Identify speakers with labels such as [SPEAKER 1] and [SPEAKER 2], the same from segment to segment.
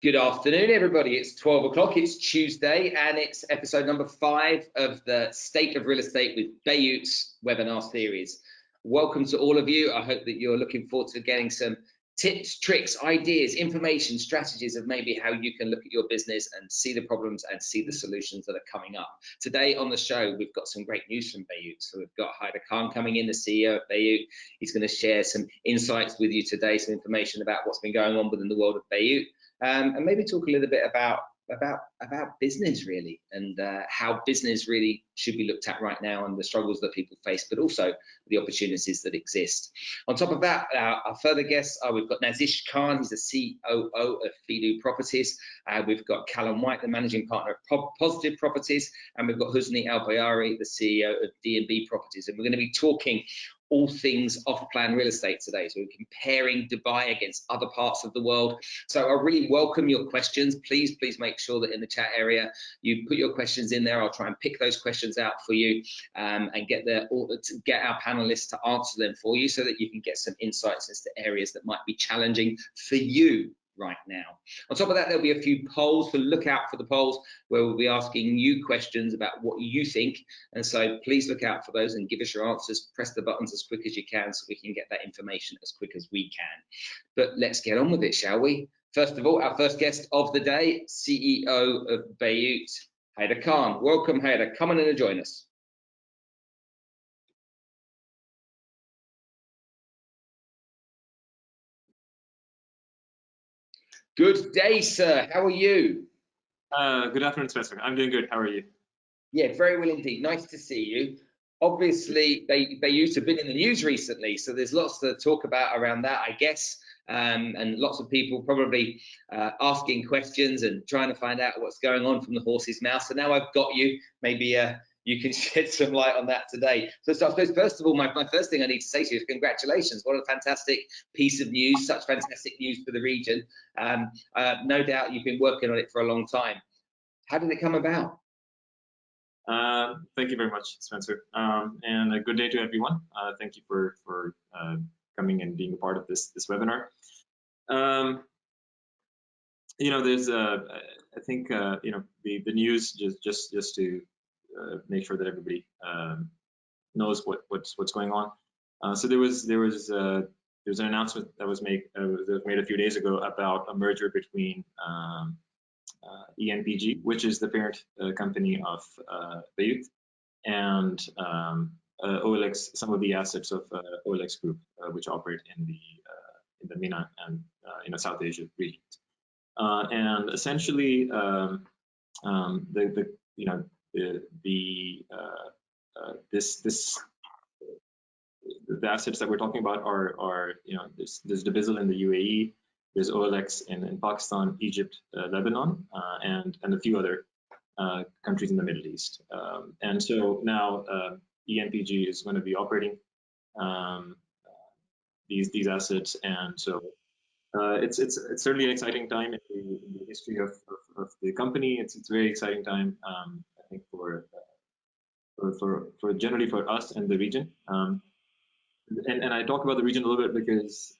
[SPEAKER 1] Good afternoon, everybody. It's 12 o'clock. It's Tuesday, and it's episode number 5 of the State of Real Estate with Bayut's webinar series. Welcome to all of you. I hope that you're looking forward to getting some tips, tricks, ideas, information, strategies of maybe how you can look at your business and see the problems and see the solutions that are coming up. Today on the show, we've got some great news from Bayut. So we've got Haider Khan coming in, the CEO of Bayut. He's going to share some insights with you today, some information about what's been going on within the world of Bayut. And maybe talk a little bit about business really, and how business really should be looked at right now, and the struggles that people face, but also the opportunities that exist. On top of that, our further guests are, we've got Nazish Khan, he's the COO of Fidu Properties. We've got Callum White, the managing partner of Positive Properties, and we've got Husni Al Bayari, the CEO of D&B Properties. And we're going to be talking all things off-plan real estate today. So we're comparing Dubai against other parts of the world. So I really welcome your questions. Please make sure that in the chat area you put your questions in there. I'll try and pick those questions out for you and get our panelists to answer them for you, so that you can get some insights as to areas that might be challenging for you right now. On top of that, there'll be a few polls, so look out for the polls where we'll be asking you questions about what you think, and so please look out for those and give us your answers. Press the buttons as quick as you can so we can get that information as quick as we can. But let's get on with it, shall we? First of all, our first guest of the day, CEO of Bayut, Haider Khan. Welcome, Haider. Come on in and join us. Good day, sir. How are you?
[SPEAKER 2] Good afternoon, Spencer. I'm doing good. How are you?
[SPEAKER 1] Yeah, very well indeed. Nice to see you. Obviously, Bayut have been in the news recently, so there's lots to talk about around that, I guess, and lots of people probably asking questions and trying to find out what's going on from the horse's mouth. So now I've got you. Maybe you can shed some light on that today. So I suppose, first of all, my first thing I need to say to you is congratulations. What a fantastic piece of news, such fantastic news for the region. No doubt you've been working on it for a long time. How did it come about?
[SPEAKER 2] Thank you very much, Spencer. And a good day to everyone. Thank you for coming and being a part of this webinar. There's I think the news, just to make sure that everybody knows what's going on. So there was an announcement that was made a few days ago about a merger between ENPG, which is the parent company of Bayut, and OLX, some of the assets of OLX Group, which operate in the MENA and South Asia regions. And essentially, the assets that we're talking about are there's Dibizzle in the UAE, there's OLX in Pakistan, Egypt, Lebanon, and a few other countries in the Middle East. And so now ENPG is going to be operating these assets, and so it's certainly an exciting time in the history of the company. It's a very exciting time, I think, for generally for us and the region. And I talk about the region a little bit because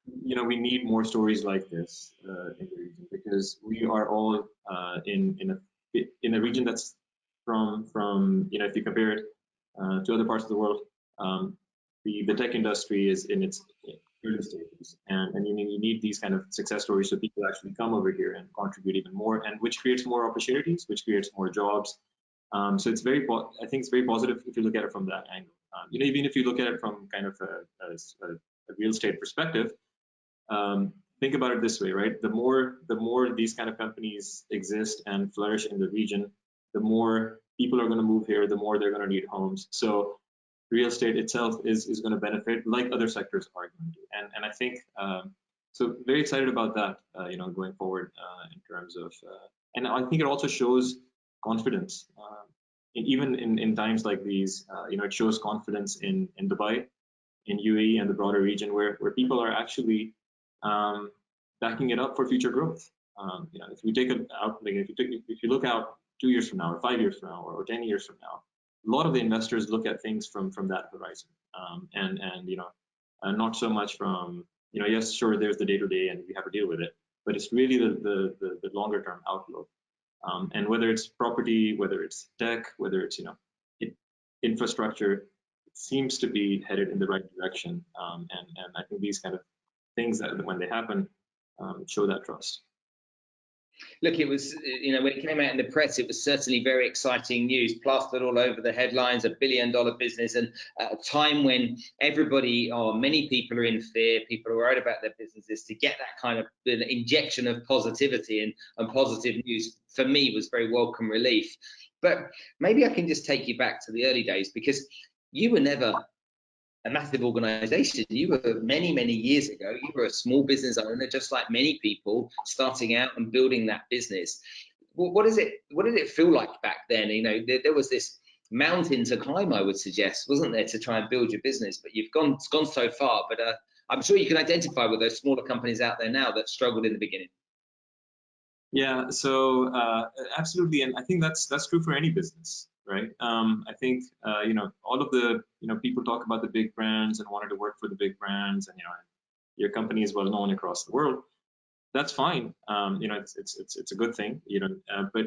[SPEAKER 2] we need more stories like this in the region, because we are all in a region that's from if you compare it to other parts of the world, the tech industry is in its early stages, and you need these kind of success stories so people actually come over here and contribute even more, and which creates more opportunities, which creates more jobs. So it's I think it's very positive if you look at it from that angle. Even if you look at it from kind of a real estate perspective, think about it this way, right? The more these kind of companies exist and flourish in the region, the more people are going to move here, the more they're going to need homes. So real estate itself is going to benefit, like other sectors are going to. And I think so. Very excited about that. Going forward in terms of, and I think it also shows confidence. Even in times like these, it shows confidence in Dubai, in UAE, and the broader region, where people are actually backing it up for future growth. If you take it out, like if you look out 2 years from now, or 5 years from now, or 10 years from now, a lot of the investors look at things from that horizon, and not so much from yes, sure, there's the day-to-day and we have to deal with it, but it's really the longer term outlook. And whether it's property, whether it's tech, whether it's infrastructure, it seems to be headed in the right direction. And I think these kind of things that when they happen show that trust.
[SPEAKER 1] Look, it was, when it came out in the press, it was certainly very exciting news, plastered all over the headlines, $1 billion business, and at a time when everybody, or many people, are in fear, people are worried about their businesses, to get that kind of injection of positivity and positive news, for me, was very welcome relief. But maybe I can just take you back to the early days, because you were never a massive organization. You were many years ago, you were a small business owner, just like many people starting out and building that business. What did it feel like back then? There was this mountain to climb, I would suggest, wasn't there, to try and build your business? But you've gone so far. But I'm sure you can identify with those smaller companies out there now that struggled in the beginning.
[SPEAKER 2] Yeah, so absolutely, and I think that's true for any business, right? I think all of the people talk about the big brands and wanted to work for the big brands, and your company is well known across the world. That's fine. It's a good thing, but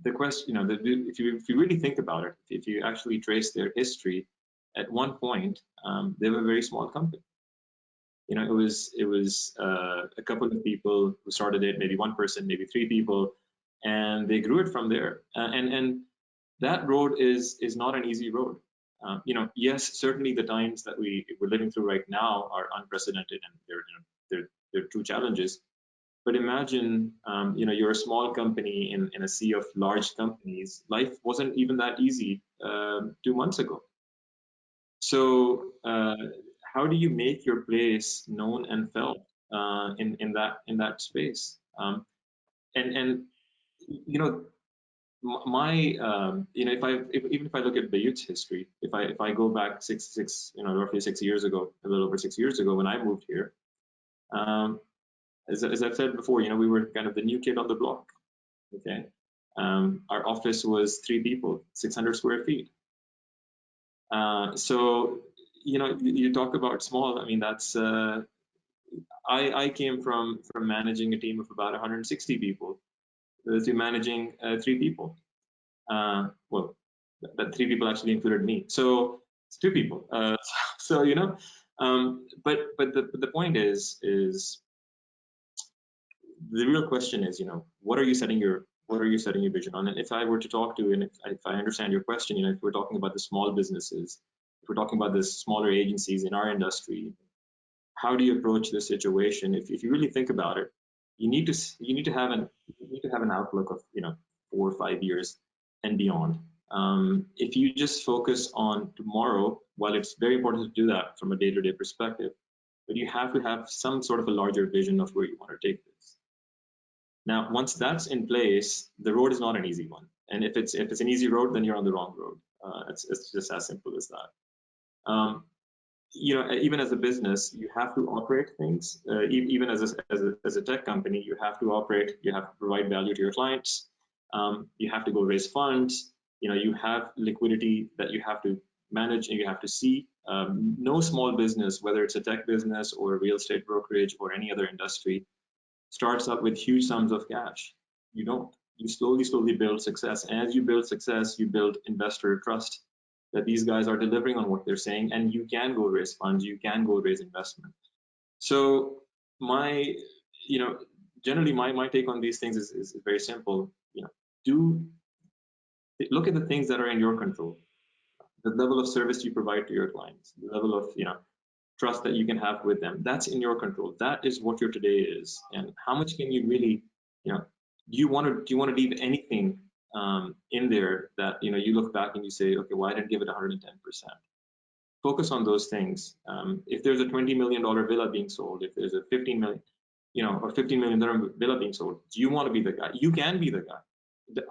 [SPEAKER 2] the question, if you really think about it, if you actually trace their history, at one point they were a very small company. It was a couple of people who started it, maybe one person, maybe three people, and they grew it from there. And that road is not an easy road. Yes, certainly the times that we're living through right now are unprecedented, and they're true challenges. But imagine, you're a small company in a sea of large companies. Life wasn't even that easy 2 months ago. So how do you make your place known and felt in that space? And my even if I look at Bayut's history, if I go back roughly 6 years ago, a little over 6 years ago, when I moved here, as I've said before, we were kind of the new kid on the block. Okay, our office was 3 people, 600 square feet. So you talk about small. I mean, that's I came from managing a team of about 160 people to managing 3 people. Well, that 3 people actually included me, so it's 2 people. So but the point is the real question is, what are you setting your vision on? And if I were to talk to, and if I understand your question, if we're talking about the small businesses, if we're talking about the smaller agencies in our industry, how do you approach this situation? If you really think about it, you need to have an outlook of 4 or 5 years and beyond. If you just focus on tomorrow, while it's very important to do that from a day-to-day perspective, but you have to have some sort of a larger vision of where you want to take this. Now, once that's in place, the road is not an easy one. And if it's an easy road, then you're on the wrong road. It's just as simple as that. Even as a business, you have to operate things. Even as a tech company, you have to operate. You have to provide value to your clients. You have to go raise funds. You have liquidity that you have to manage and you have to see. No small business, whether it's a tech business or a real estate brokerage or any other industry, starts up with huge sums of cash. You don't. You slowly build success. And as you build success, you build investor trust that these guys are delivering on what they're saying, and you can go raise funds, you can go raise investment. So generally my take on these things is very simple. Look at the things that are in your control. The level of service you provide to your clients, the level of trust that you can have with them, that's in your control. That is what your today is. And how much can you really, do you want to leave anything in there that you look back and you say, okay, well, I didn't give it 110%. Focus on those things. If there's a $20 million villa being sold, if there's a 15 million, or 15 million dirham villa being sold, do you want to be the guy? You can be the guy.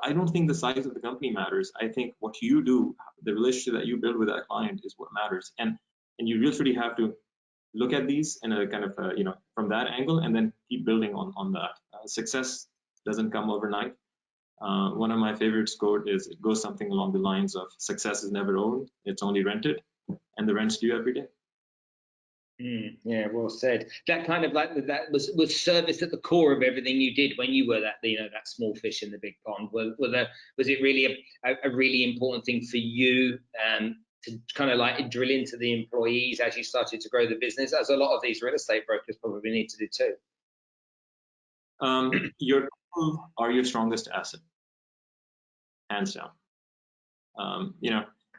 [SPEAKER 2] I don't think the size of the company matters. I think what you do, the relationship that you build with that client, is what matters. And you really have to look at these in a kind of from that angle, and then keep building on that. Success doesn't come overnight. One of my favorite quotes is, it goes something along the lines of, success is never owned, it's only rented, and the rent's due every day.
[SPEAKER 1] Yeah, well said. That kind of like that was service at the core of everything you did when you were that that small fish in the big pond. Was it really a really important thing for you to kind of like drill into the employees as you started to grow the business, as a lot of these real estate brokers probably need to do too?
[SPEAKER 2] Your people are your strongest asset, hands down.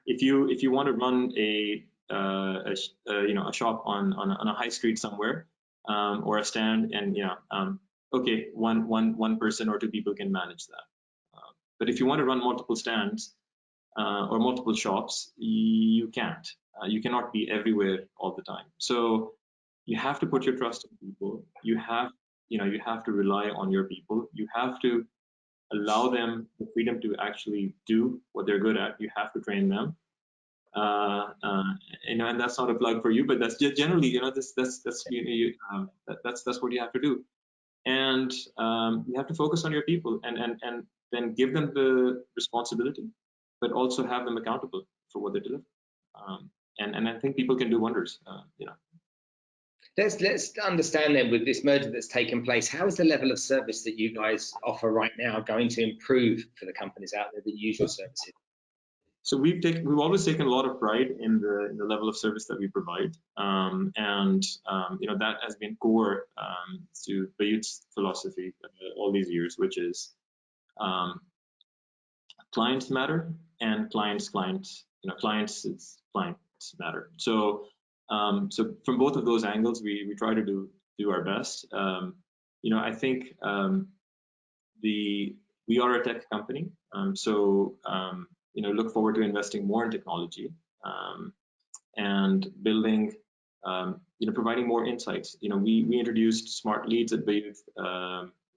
[SPEAKER 2] If you want to run a shop on a high street somewhere, or a stand, and okay, one person or two people can manage that. But if you want to run multiple stands or multiple shops, you can't. You cannot be everywhere all the time. So you have to put your trust in people. You have to rely on your people. You have to allow them the freedom to actually do what they're good at. You have to train them. And that's not a plug for you, but that's generally, that's what you have to do. And you have to focus on your people, and then give them the responsibility, but also have them accountable for what they deliver. And I think people can do wonders.
[SPEAKER 1] Let's understand then, with this merger that's taken place, how is the level of service that you guys offer right now going to improve for the companies out there that use your services?
[SPEAKER 2] So we've always taken a lot of pride in the level of service that we provide, and that has been core to Bayut's philosophy all these years, which is clients matter, and clients matter. So from both of those angles, we try to do our best. I think we are a tech company, so look forward to investing more in technology, and building, providing more insights. We introduced smart leads at Bayut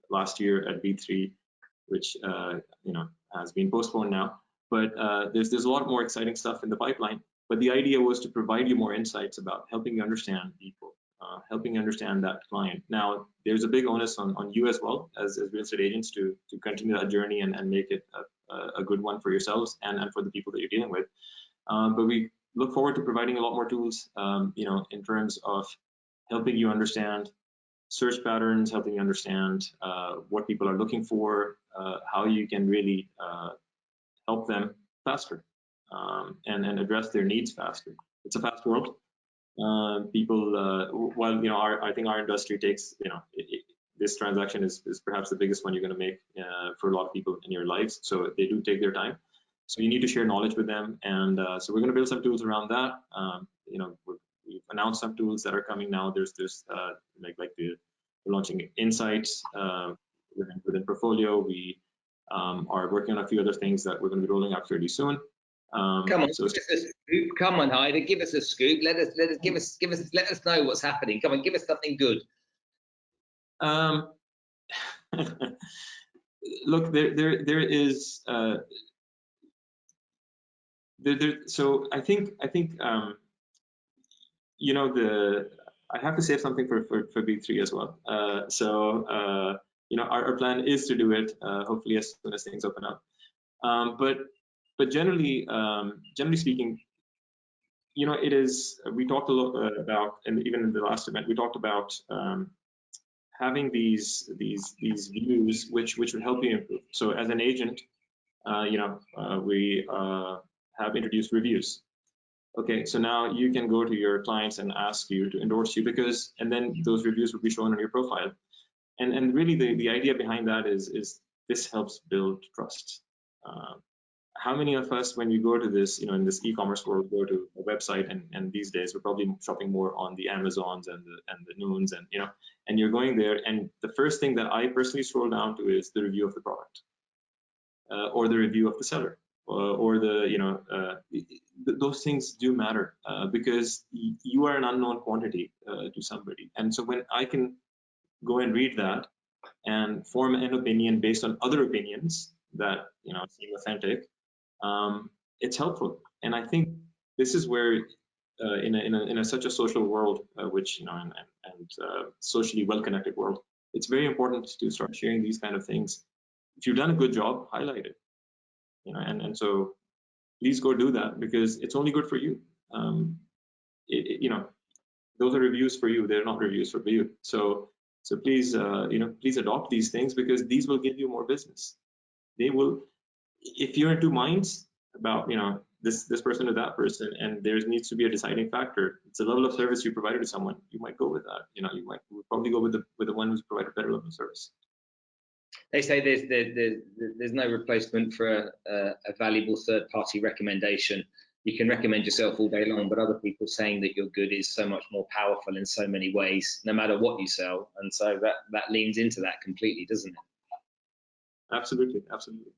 [SPEAKER 2] last year at B3, which has been postponed now. But there's a lot more exciting stuff in the pipeline. But the idea was to provide you more insights about helping you understand people, helping you understand that client. Now, there's a big onus on you as well as real estate agents to continue that journey and make it a good one for yourselves and for the people that you're dealing with. But we look forward to providing a lot more tools, in terms of helping you understand search patterns, helping you understand what people are looking for, how you can really help them faster, and address their needs faster. It's a fast world. People, I think our industry takes, this transaction is perhaps the biggest one you're going to make for a lot of people in your lives. So they do take their time. So you need to share knowledge with them, and so we're going to build some tools around that. We've announced some tools that are coming now. There's we're launching insights within Portfolio. We are working on a few other things that we're going to be rolling out fairly soon.
[SPEAKER 1] Come on, come on, Hyder, give us a scoop. Let us know what's happening. Come on, give us something good.
[SPEAKER 2] Look, there is. So I think I have to save something for B3 as well. Our plan is to do it hopefully as soon as things open up. But generally speaking, it is. We talked a lot about, and even in the last event, we talked about having these views which would help you improve. So as an agent, we have introduced reviews. Okay, so now you can go to your clients and ask you to endorse you, and then those reviews will be shown on your profile. And really the idea behind that is this helps build trust. How many of us, when you go to this, in this e-commerce world, go to a website, and these days we're probably shopping more on the Amazons and the Noons, and you're going there, and the first thing that I personally scroll down to is the review of the product, or the review of the seller, or those things do matter, because you are an unknown quantity to somebody. And so when I can go and read that and form an opinion based on other opinions that seem authentic, it's helpful. And I think this is where in such a social world, which and socially well-connected world, it's very important to start sharing these kind of things. If you've done a good job, highlight it. And so please go do that, because it's only good for you. those are reviews for you. They're not reviews for you. So please, please adopt these things, because these will give you more business. They will, if you're in two minds about, this person or that person, and there needs to be a deciding factor, it's the level of service you provided to someone. You might go with that. You would probably go with the one who's provided better level of service.
[SPEAKER 1] They say there's no replacement for a valuable third-party recommendation. You can recommend yourself all day long, but other people saying that you're good is so much more powerful in so many ways, no matter what you sell. And so that leans into that completely, doesn't it?
[SPEAKER 2] Absolutely, absolutely.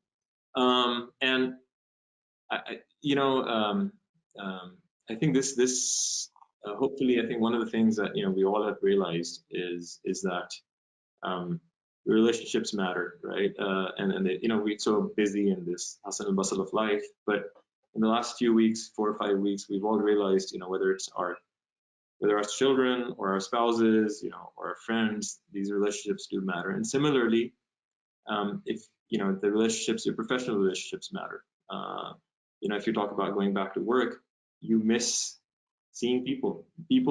[SPEAKER 2] And I think this hopefully, I think one of the things that we all have realized is that relationships matter, right? And we're so busy in this hustle and bustle of life, but in the last few weeks, 4 or 5 weeks, we've all realized, whether it's our children or our spouses, or our friends, these relationships do matter. And similarly, if the relationships, your professional relationships matter. If you talk about going back to work, you miss seeing people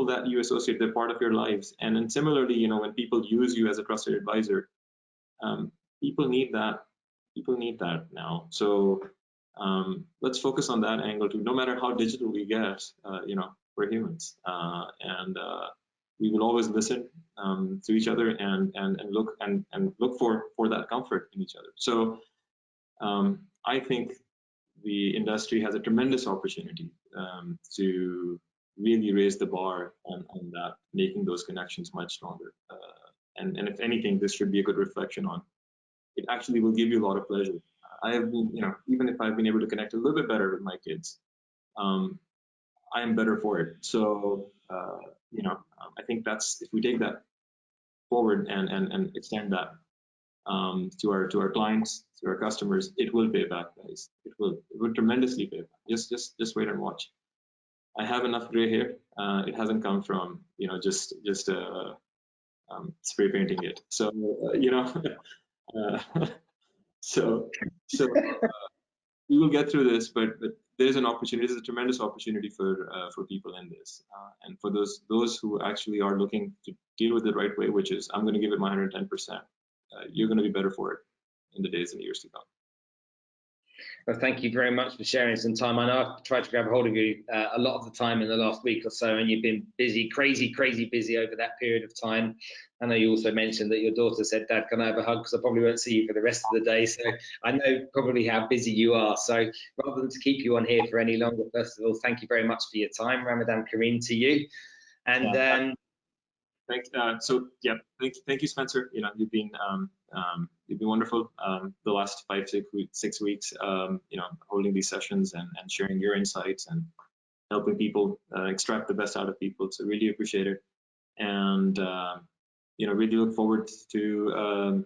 [SPEAKER 2] that you associate, they're part of your lives. And then similarly, when people use you as a trusted advisor, people need that. People need that now. So let's focus on that angle too. No matter how digital we get, we're humans, and we will always listen to each other and look for that comfort in each other. So I think the industry has a tremendous opportunity to really raise the bar on that, making those connections much stronger. And if anything, this should be a good reflection on. It actually will give you a lot of pleasure. I have been, even if I've been able to connect a little bit better with my kids, I am better for it. So, I think that's, if we take that forward and extend that to our clients, to our customers, it will pay back, guys. It will tremendously pay back. Just wait and watch. I have enough gray hair. It hasn't come from just spray painting it. So so we will get through this, but there's an opportunity. There's a tremendous opportunity for people in this, and for those who actually are looking to deal with it the right way, which is, I'm going to give it my 110%. You're going to be better for it in the days and years to come.
[SPEAKER 1] Well, thank you very much for sharing some time. I know I've tried to grab a hold of you a lot of the time in the last week or so, and you've been busy, crazy busy over that period of time. I know you also mentioned that your daughter said, "Dad, can I have a hug? Because I probably won't see you for the rest of the day." So I know probably how busy you are. So rather than to keep you on here for any longer, first of all, thank you very much for your time. Ramadan Kareem to you. And
[SPEAKER 2] thank you, Spencer. You've been wonderful the last 6 weeks. Holding these sessions and sharing your insights and helping people extract the best out of people. So really appreciate it, and really look forward to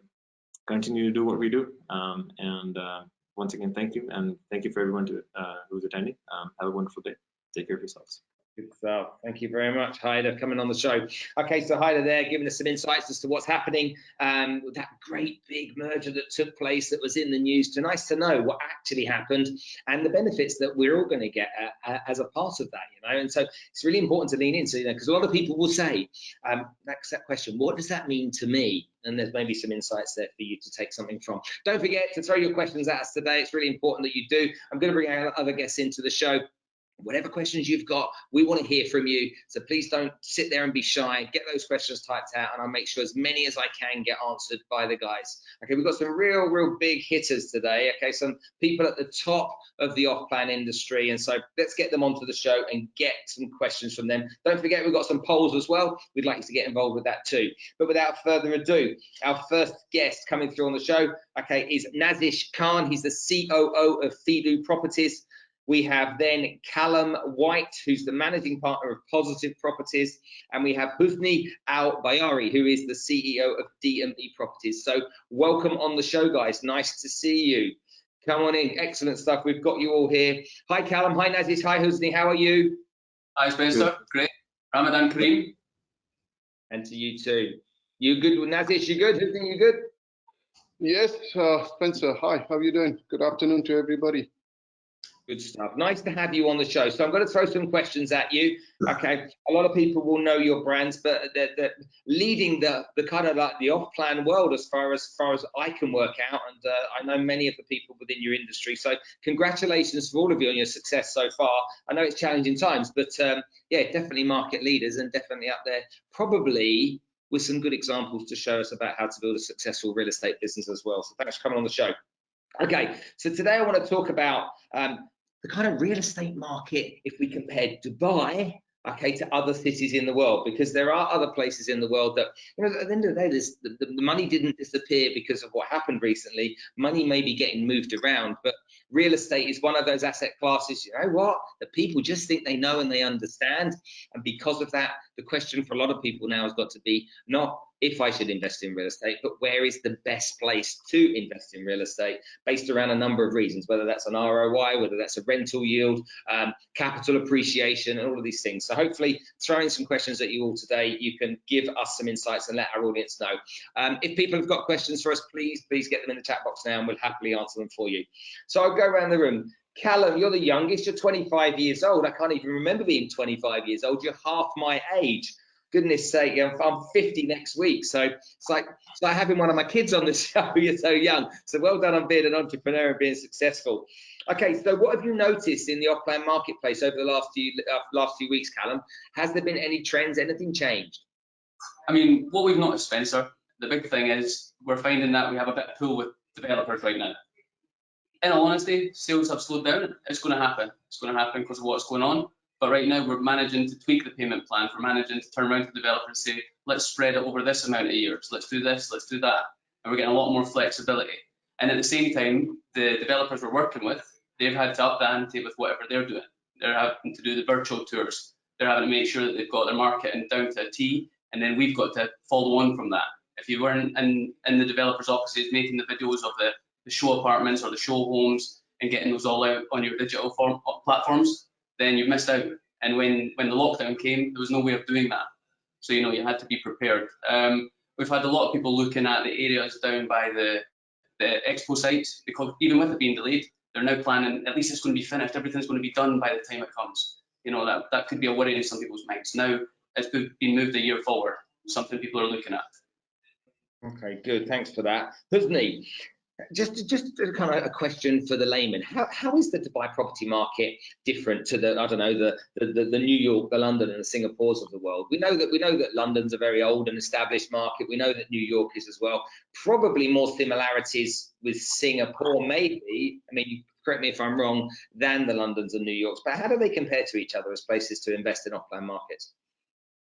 [SPEAKER 2] continue to do what we do. Once again, thank you, and thank you for everyone who's attending. Have a wonderful day. Take care of yourselves.
[SPEAKER 1] Good stuff. Thank you very much, Haida, coming on the show. Okay, so Haida there giving us some insights as to what's happening with that great big merger that took place that was in the news. So nice to know what actually happened and the benefits that we're all going to get as a part of that, And so it's really important to lean into, because a lot of people will say, that's that question, what does that mean to me? And there's maybe some insights there for you to take something from. Don't forget to throw your questions at us today. It's really important that you do. I'm going to bring our other guests into the show. Whatever questions you've got, we want to hear from you. So please don't sit there and be shy. Get those questions typed out, and I'll make sure as many as I can get answered by the guys. Okay, we've got some real big hitters today. Okay, some people at the top of the off-plan industry, and so let's get them onto the show and get some questions from them. Don't forget, we've got some polls as well. We'd like you to get involved with that too. But without further ado, our first guest coming through on the show, okay, is Nazish Khan. He's the COO of Fidu Properties. We have then Callum White, who's the managing partner of Positive Properties, and we have Husni Al-Bayari, who is the CEO of DME Properties. So welcome on the show, guys. Nice to see you. Come on in. Excellent stuff. We've got you all here. Hi, Callum. Hi, Nazish. Hi, Husni. How are you?
[SPEAKER 3] Hi, Spencer. Great. Ramadan Kareem.
[SPEAKER 1] And to you too. You good, Nazish? You good? Husni, you good?
[SPEAKER 4] Yes, Spencer. Hi. How are you doing? Good afternoon to everybody.
[SPEAKER 1] Good stuff. Nice to have you on the show. So I'm going to throw some questions at you. Okay. A lot of people will know your brands, but they're leading the kind of like the off-plan world as far as I can work out. And I know many of the people within your industry. So congratulations for all of you on your success so far. I know it's challenging times, but yeah, definitely market leaders and definitely up there, probably with some good examples to show us about how to build a successful real estate business as well. So thanks for coming on the show. Okay, so today I want to talk about the kind of real estate market if we compare Dubai, okay, to other cities in the world, because there are other places in the world that, you know, at the end of the day, the money didn't disappear because of what happened recently. Money may be getting moved around, but real estate is one of those asset classes, you know what, that people just think they know and they understand. And because of that, the question for a lot of people now has got to be not if I should invest in real estate, but where is the best place to invest in real estate, based around a number of reasons, whether that's an ROI, whether that's a rental yield, capital appreciation, and all of these things. So hopefully throwing some questions at you all today, you can give us some insights and let our audience know. If people have got questions for us, please get them in the chat box now and we'll happily answer them for you. So I'll go around the room. Callum, you're the youngest, you're 25 years old. I can't even remember being 25 years old. You're half my age. Goodness sake, I'm 50 next week, so it's like having one of my kids on the show. You're so young. So well done on being an entrepreneur and being successful. Okay, so what have you noticed in the off-plan marketplace over the last few weeks, Callum? Has there been any trends? Anything changed?
[SPEAKER 3] I mean, what we've noticed, Spencer, the big thing is we're finding that we have a bit of pull with developers right now. In all honesty, sales have slowed down. It's going to happen. It's going to happen because of what's going on. But right now, we're managing to tweak the payment plan. We're managing to turn around to the developer and say, let's spread it over this amount of years. Let's do this, let's do that. And we're getting a lot more flexibility. And at the same time, the developers we're working with, they've had to up the ante with whatever they're doing. They're having to do the virtual tours. They're having to make sure that they've got their marketing down to a T. And then we've got to follow on from that. If you weren't in the developers' offices making the videos of the show apartments or the show homes and getting those all out on your digital platforms, then you've missed out. And when the lockdown came, there was no way of doing that. So, you know, you had to be prepared. We've had a lot of people looking at the areas down by the expo sites, because even with it being delayed, they're now planning, at least it's going to be finished, everything's going to be done by the time it comes. You know, that could be a worry in some people's minds. Now, it's been moved a year forward, something people are looking at.
[SPEAKER 1] Okay, good, thanks for that. Husni, just kind of a question for the layman. How is the Dubai property market different to the, I don't know, the New York, the London, and the Singapores of the world? We know that London's a very old and established market. We know that New York is as well. Probably more similarities with Singapore, maybe. I mean, correct me if I'm wrong, than the Londons and New Yorks. But how do they compare to each other as places to invest in off-plan markets?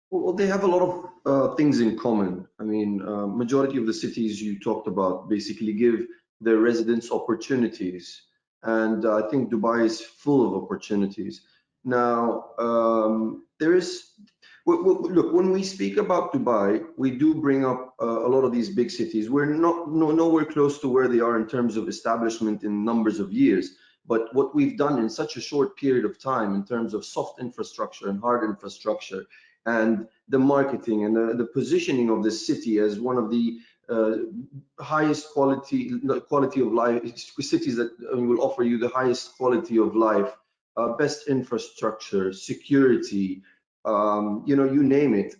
[SPEAKER 4] Well, they have a lot of things in common. I mean, majority of the cities you talked about basically give their residents opportunities, and I think Dubai is full of opportunities. Now, look, when we speak about Dubai, we do bring up a lot of these big cities. We're nowhere close to where they are in terms of establishment in numbers of years. But what we've done in such a short period of time in terms of soft infrastructure and hard infrastructure, and the marketing and the positioning of this city as one of the highest quality of life cities that will offer you the highest quality of life, best infrastructure, security, you know, you name it.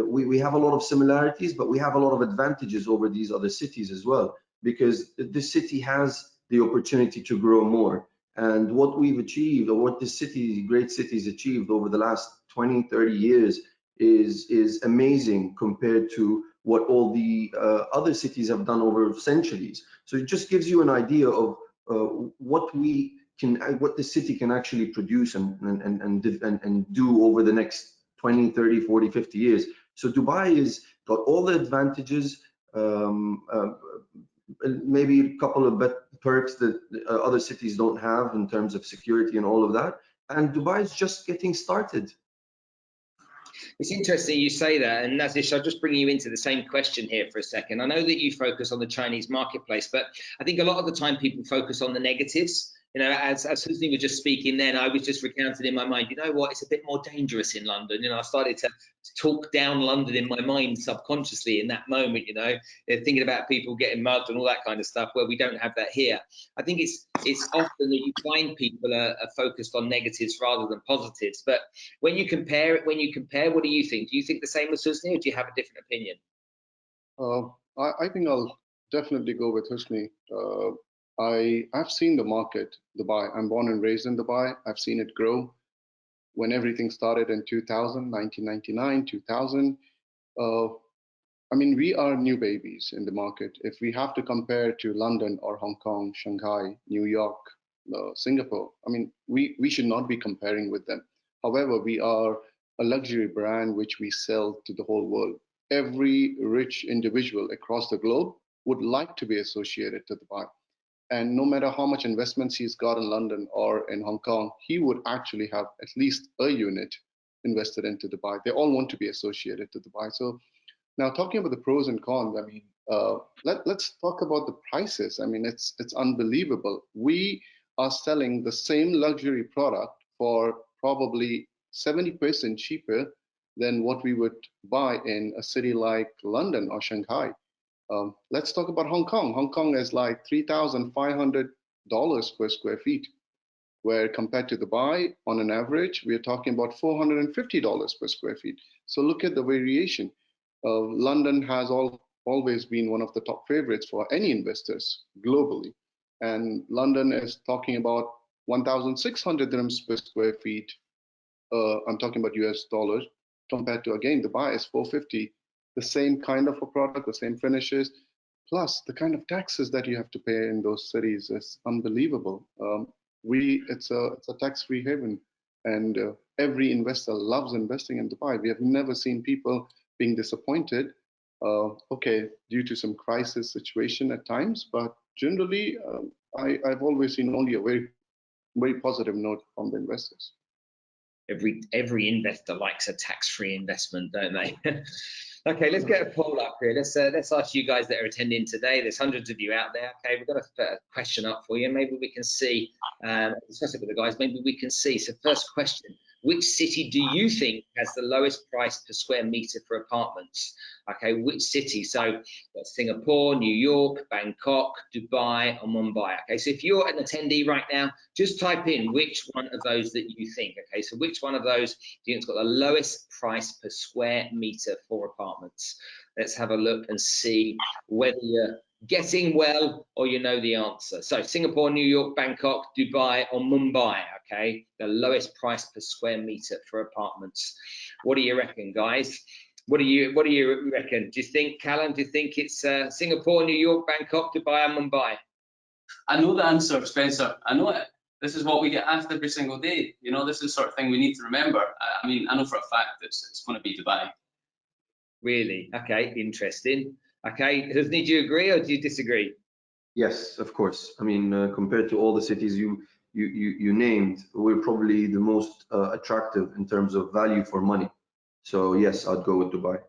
[SPEAKER 4] We have a lot of similarities, but we have a lot of advantages over these other cities as well, because this city has the opportunity to grow more. And what we've achieved, or what this city, great cities achieved over the last 20, 30 years is amazing compared to what all the other cities have done over centuries. So it just gives you an idea of what the city can actually produce and do over the next 20, 30, 40, 50 years. So Dubai has got all the advantages, maybe a couple of perks that other cities don't have in terms of security and all of that. And Dubai is just getting started.
[SPEAKER 1] It's interesting you say that, and Nazish, I'll just bring you into the same question here for a second. I know that you focus on the Chinese marketplace, but I think a lot of the time people focus on the negatives. You know, as Husni was just speaking then, I was just recounting in my mind, you know what, it's a bit more dangerous in London. You know, I started to talk down London in my mind subconsciously in that moment, you know, thinking about people getting mugged and all that kind of stuff, where we don't have that here. I think it's often that you find people are focused on negatives rather than positives. But when you compare, what do you think? Do you think the same as Husni, or do you have a different opinion?
[SPEAKER 5] I think I'll definitely go with Husni. I've seen the market, Dubai. I'm born and raised in Dubai. I've seen it grow. When everything started in 2000, 1999, 2000, I mean, we are new babies in the market. If we have to compare to London or Hong Kong, Shanghai, New York, Singapore, I mean, we should not be comparing with them. However, we are a luxury brand which we sell to the whole world. Every rich individual across the globe would like to be associated to Dubai. And no matter how much investments he's got in London or in Hong Kong, he would actually have at least a unit invested into Dubai. They all want to be associated to Dubai. So now talking about the pros and cons, I mean, let's talk about the prices. I mean, it's unbelievable. We are selling the same luxury product for probably 70% cheaper than what we would buy in a city like London or Shanghai. Let's talk about Hong Kong. Hong Kong is like $3,500 per square feet, where compared to Dubai, on an average, we're talking about $450 per square feet. So look at the variation. London has always been one of the top favorites for any investors globally. And London is talking about 1,600 dirhams per square feet. I'm talking about US dollars, compared to, again, Dubai is 450. The same kind of a product, the same finishes, plus the kind of taxes that you have to pay in those cities is unbelievable. It's a tax-free haven, and every investor loves investing in Dubai. We have never seen people being disappointed, okay, due to some crisis situation at times, but generally, I've always seen only a very, very positive note from the investors.
[SPEAKER 1] Every investor likes a tax-free investment, don't they? Okay, let's get a poll up here. Let's ask you guys that are attending today. There's hundreds of you out there. Okay, we've got a question up for you. Maybe we can see, discuss it with the guys. Maybe we can see. So first question, which city do you think has the lowest price per square meter for apartments? Okay, which city? So that's Singapore, New York, Bangkok, Dubai, or Mumbai. Okay, so if you're an attendee right now, just type in which one of those that you think. Okay, so which one of those do you think's got the lowest price per square meter for apartments? Let's have a look and see whether you're guessing well or you know the answer. So Singapore, New York, Bangkok, Dubai, or Mumbai. Okay, the lowest price per square meter for apartments. What do you reckon, guys? What do you reckon? Do you think, Callum, do you think it's Singapore, New York, Bangkok, Dubai, or Mumbai?
[SPEAKER 3] I know the answer, Spencer. I know it. This is what we get asked every single day. You know, this is the sort of thing we need to remember. I mean, I know for a fact it's going to be Dubai.
[SPEAKER 1] Really? Okay, interesting. Okay, Husni, do you agree or do you disagree?
[SPEAKER 4] Yes, of course. I mean, compared to all the cities you named, we're probably the most attractive in terms of value for money. So yes, I'd go with Dubai.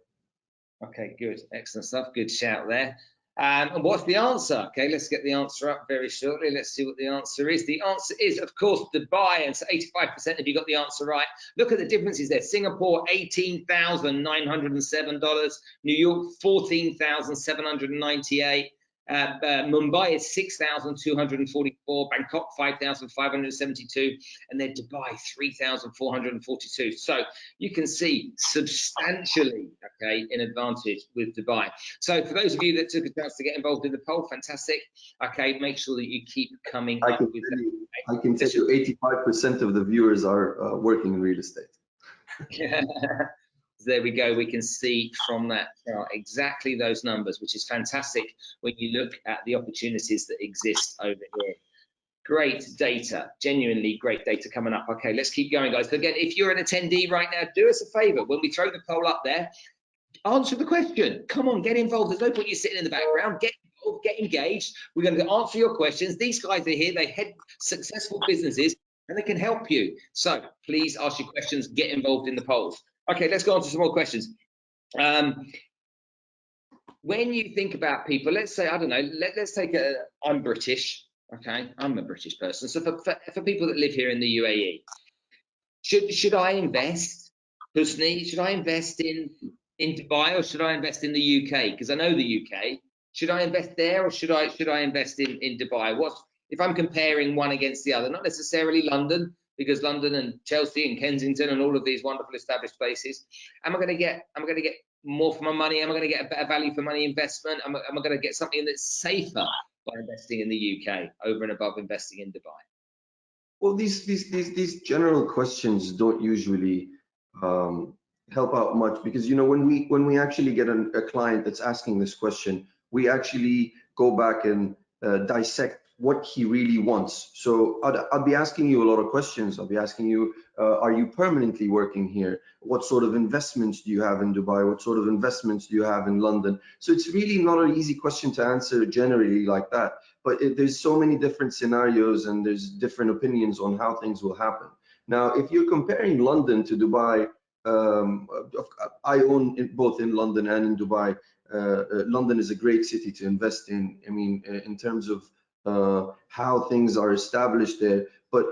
[SPEAKER 1] Okay, good, excellent stuff. Good shout there. And what's the answer? Okay, let's get the answer up very shortly. Let's see what the answer is. The answer is, of course, Dubai, and so 85% of you got the answer right. Look at the differences there. Singapore, $18,907. New York, $14,798. Mumbai is 6,244, Bangkok 5,572, and then Dubai 3,442. So you can see substantially, okay, in advantage with Dubai. So for those of you that took a chance to get involved in the poll, fantastic. Okay, make sure that you keep coming up with that.
[SPEAKER 4] I can tell you 85% of the viewers are working in real estate.
[SPEAKER 1] There we go. We can see from that chart exactly those numbers, which is fantastic when you look at the opportunities that exist over here. Great data, genuinely great data coming up. Okay, let's keep going, guys. So again, if you're an attendee right now, do us a favor. When we throw the poll up there, answer the question. Come on, get involved. There's no point you sitting in the background. Get involved, get engaged. We're going to answer your questions. These guys are here. They head successful businesses and they can help you. So please ask your questions, get involved in the polls. Okay, let's go on to some more questions. When you think about people, let's say, I don't know, let's take I'm British, Okay, I'm a British person. So for people that live here in the UAE, should I invest, Husni? Should I invest in Dubai, or should I invest in the UK? Because I know the UK. Should I invest there, or should I invest in Dubai? What if I'm comparing one against the other? Not necessarily London, because London and Chelsea and Kensington and all of these wonderful established places. Am I going to get more for my money? Am I going to get a better value for money investment? Am I going to get something that's safer by investing in the UK over and above investing in Dubai?
[SPEAKER 4] Well, these general questions don't usually help out much, because when we actually get a client that's asking this question, we actually go back and dissect what he really wants. So I'll be asking you a lot of questions. I'll be asking you, are you permanently working here? What sort of investments do you have in Dubai? What sort of investments do you have in London? So it's really not an easy question to answer generally like that. But there's so many different scenarios, and there's different opinions on how things will happen. Now, if you're comparing London to Dubai, I own both in London and in Dubai. London is a great city to invest in. I mean, in terms of how things are established there. But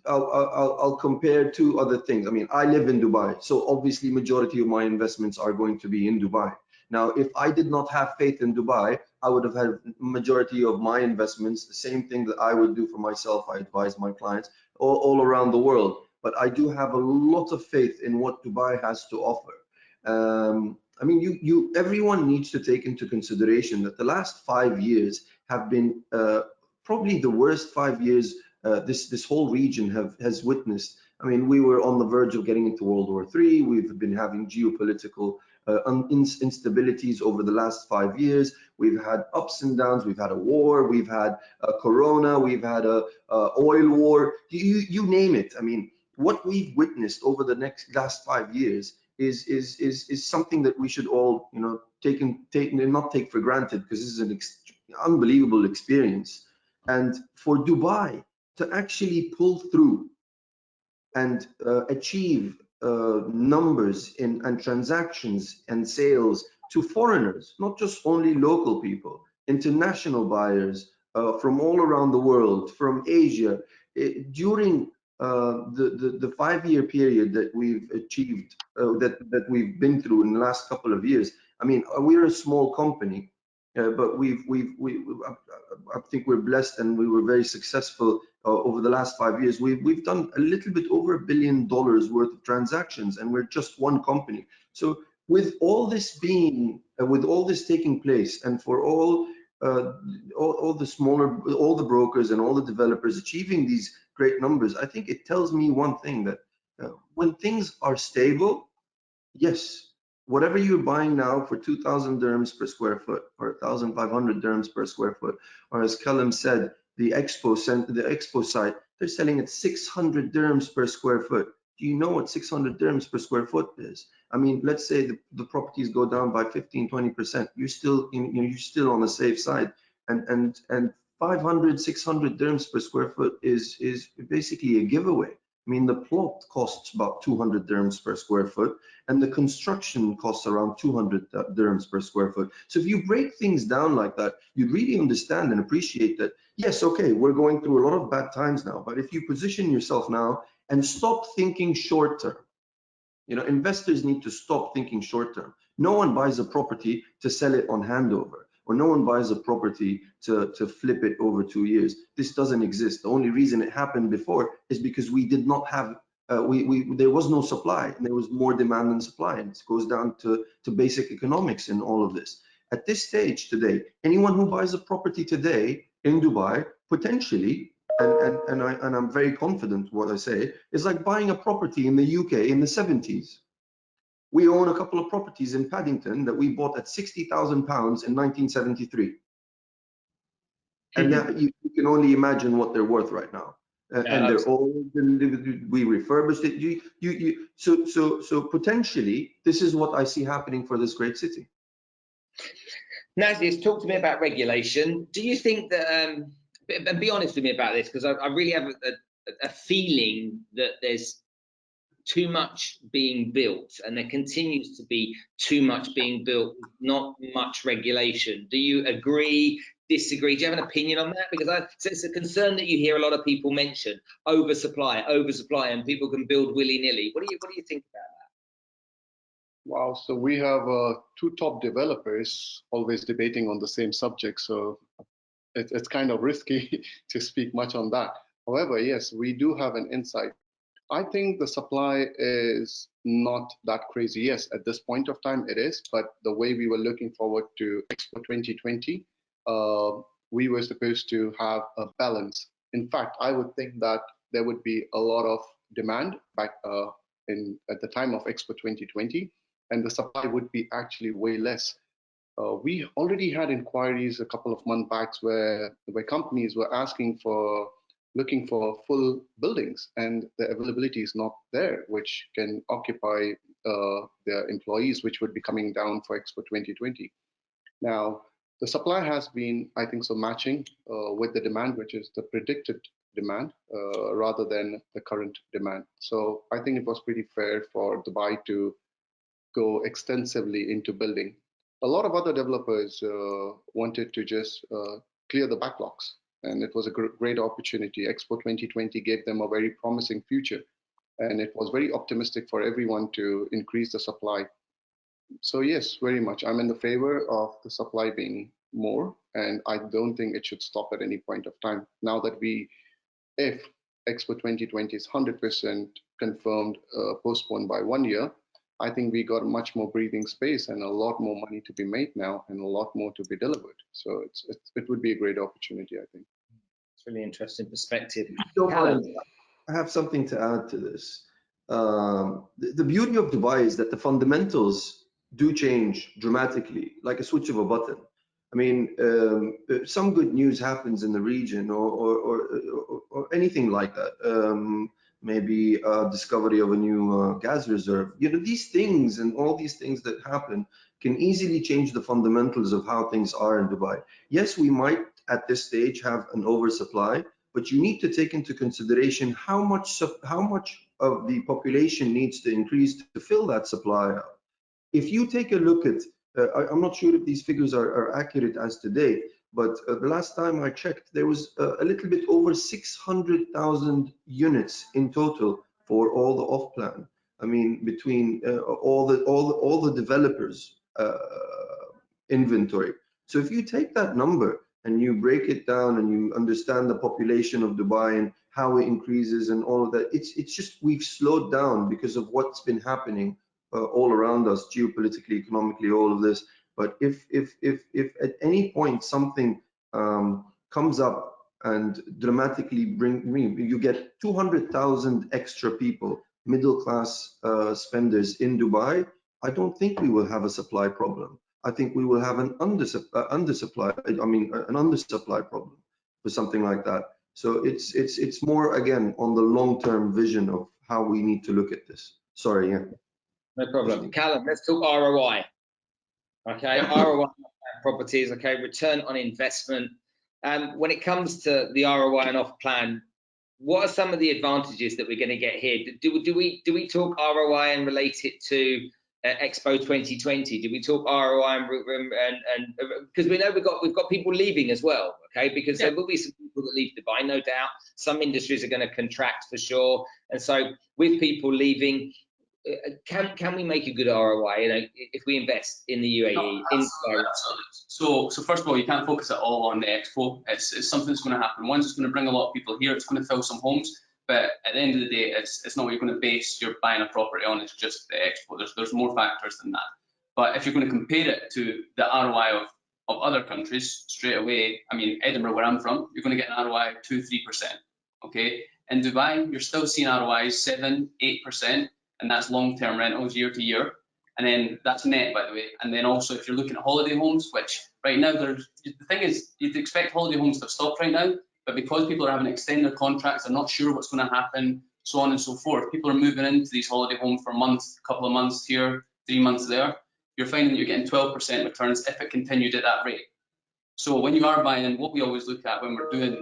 [SPEAKER 4] I'll compare two other things. I mean, I live in Dubai, so obviously majority of my investments are going to be in Dubai. Now, if I did not have faith in Dubai, I would have had majority of my investments, the same thing that I would do for myself, I advise my clients all around the world. But I do have a lot of faith in what Dubai has to offer. I mean, everyone needs to take into consideration that the last 5 years have been probably the worst 5 years this whole region has witnessed. I mean, we were on the verge of getting into World War III. We've been having geopolitical instabilities over the last 5 years. We've had ups and downs. We've had a war. We've had a corona. We've had a oil war. You name it. I mean, what we've witnessed over the last 5 years is something that we should all, take and not take for granted, because this is an unbelievable experience. And for Dubai to actually pull through and achieve numbers and transactions and sales to foreigners, not just only local people, international buyers from all around the world, from Asia, during the 5-year period that we've achieved, that we've been through in the last couple of years. I mean, we're a small company, but I think we're blessed, and we were very successful over the last 5 years. We've done a little bit over $1 billion worth of transactions, and we're just one company. So with all this taking place, and for all the brokers and all the developers achieving these great numbers, I think it tells me one thing, that when things are stable, yes, whatever you're buying now for 2,000 dirhams per square foot, or 1,500 dirhams per square foot, or as Kalam said, the expo site, they're selling at 600 dirhams per square foot. Do you know what 600 dirhams per square foot is? I mean, let's say the properties go down by 15-20%. You're still on the safe side, and 500, 600 dirhams per square foot is basically a giveaway. I mean, the plot costs about 200 dirhams per square foot, and the construction costs around 200 dirhams per square foot. So if you break things down like that, you really understand and appreciate that, yes, okay, we're going through a lot of bad times now, but if you position yourself now and stop thinking short term, investors need to stop thinking short term. No one buys a property to sell it on handover, or no one buys a property to flip it over 2 years. This doesn't exist. The only reason it happened before is because we did not have, there was no supply, and there was more demand than supply. And it goes down to basic economics in all of this. At this stage today, anyone who buys a property today in Dubai, potentially, and I'm very confident what I say, is like buying a property in the UK in the 70s. We own a couple of properties in Paddington that we bought at £60,000 in 1973. And now you can only imagine what they're worth right now. And they're old, and we refurbished it. So potentially, this is what I see happening for this great city.
[SPEAKER 1] Nazis, talk to me about regulation. Do you think that, and be honest with me about this, because I really have a feeling that there's too much being built, and there continues to be too much being built, not much regulation. Do you agree? disagree? Do you have an opinion on that? Because it's a concern that you hear a lot of people mention, oversupply, and people can build willy-nilly. What do you think about that?
[SPEAKER 5] Wow, so we have two top developers always debating on the same subject, so it's kind of risky to speak much on that. However, yes, we do have an insight. I think the supply is not that crazy. Yes, at this point of time it is, but the way we were looking forward to Expo 2020, we were supposed to have a balance. In fact, I would think that there would be a lot of demand back at the time of Expo 2020, and the supply would be actually way less. We already had inquiries a couple of months back where companies were looking for full buildings, and the availability is not there, which can occupy their employees, which would be coming down for Expo 2020. Now, the supply has been, I think, so matching with the demand, which is the predicted demand rather than the current demand. So I think it was pretty fair for Dubai to go extensively into building. A lot of other developers wanted to just clear the backlogs, and it was a great opportunity. Expo 2020 gave them a very promising future, and it was very optimistic for everyone to increase the supply. So yes, very much. I'm in the favor of the supply being more, and I don't think it should stop at any point of time. Now that if Expo 2020 is 100% confirmed, postponed by 1 year, I think we got much more breathing space and a lot more money to be made now and a lot more to be delivered. So it would be a great opportunity, I think.
[SPEAKER 1] It's really interesting perspective.
[SPEAKER 4] I have something to add to this. The beauty of Dubai is that the fundamentals do change dramatically, like a switch of a button. I mean, some good news happens in the region or anything like that. Maybe a discovery of a new gas reserve. You know, these things and all these things that happen can easily change the fundamentals of how things are in Dubai. Yes, we might at this stage have an oversupply, but you need to take into consideration how much of the population needs to increase to fill that supply out. If you take a look at, I'm not sure if these figures are accurate as today, but the last time I checked, there was a little bit over 600,000 units in total for all the off-plan. I mean, between all the developers' inventory. So if you take that number and you break it down and you understand the population of Dubai and how it increases and all of that, it's just we've slowed down because of what's been happening all around us, geopolitically, economically, all of this. But if at any point something comes up and dramatically you get 200,000 extra people, middle class spenders in Dubai, I don't think we will have a supply problem. I think we will have an undersupply problem for something like that. So it's more again on the long-term vision of how we need to look at this. Sorry, yeah.
[SPEAKER 1] No problem. Callum, let's talk ROI. Okay, ROI properties, okay, return on investment. When it comes to the ROI and off plan, what are some of the advantages that we're going to get here? Do we talk ROI and relate it to Expo 2020? Do we talk ROI and because we know we've got people leaving as well, okay? Because there will be some people that leave Dubai, no doubt. Some industries are going to contract for sure, and so with people leaving, can we make a good ROI? You know, if we invest in the UAE.
[SPEAKER 3] No, absolutely. So first of all, you can't focus it all on the Expo. It's something that's going to happen. Once, it's going to bring a lot of people here. It's going to fill some homes. But at the end of the day, it's not what you're going to base your buying a property on. It's just the Expo. There's more factors than that. But if you're going to compare it to the ROI of other countries, straight away, I mean, Edinburgh, where I'm from, you're going to get an ROI of 2-3%. Okay. In Dubai, you're still seeing ROIs 7-8%. And that's long-term rentals year to year. And then that's net, by the way. And then also, if you're looking at holiday homes, which right now, the thing is, you'd expect holiday homes to have stopped right now, but because people are having to extend their contracts, they're not sure what's going to happen, so on and so forth. People are moving into these holiday homes for a month, a couple of months here, 3 months there. You're finding that you're getting 12% returns if it continued at that rate. So when you are buying, what we always look at when we're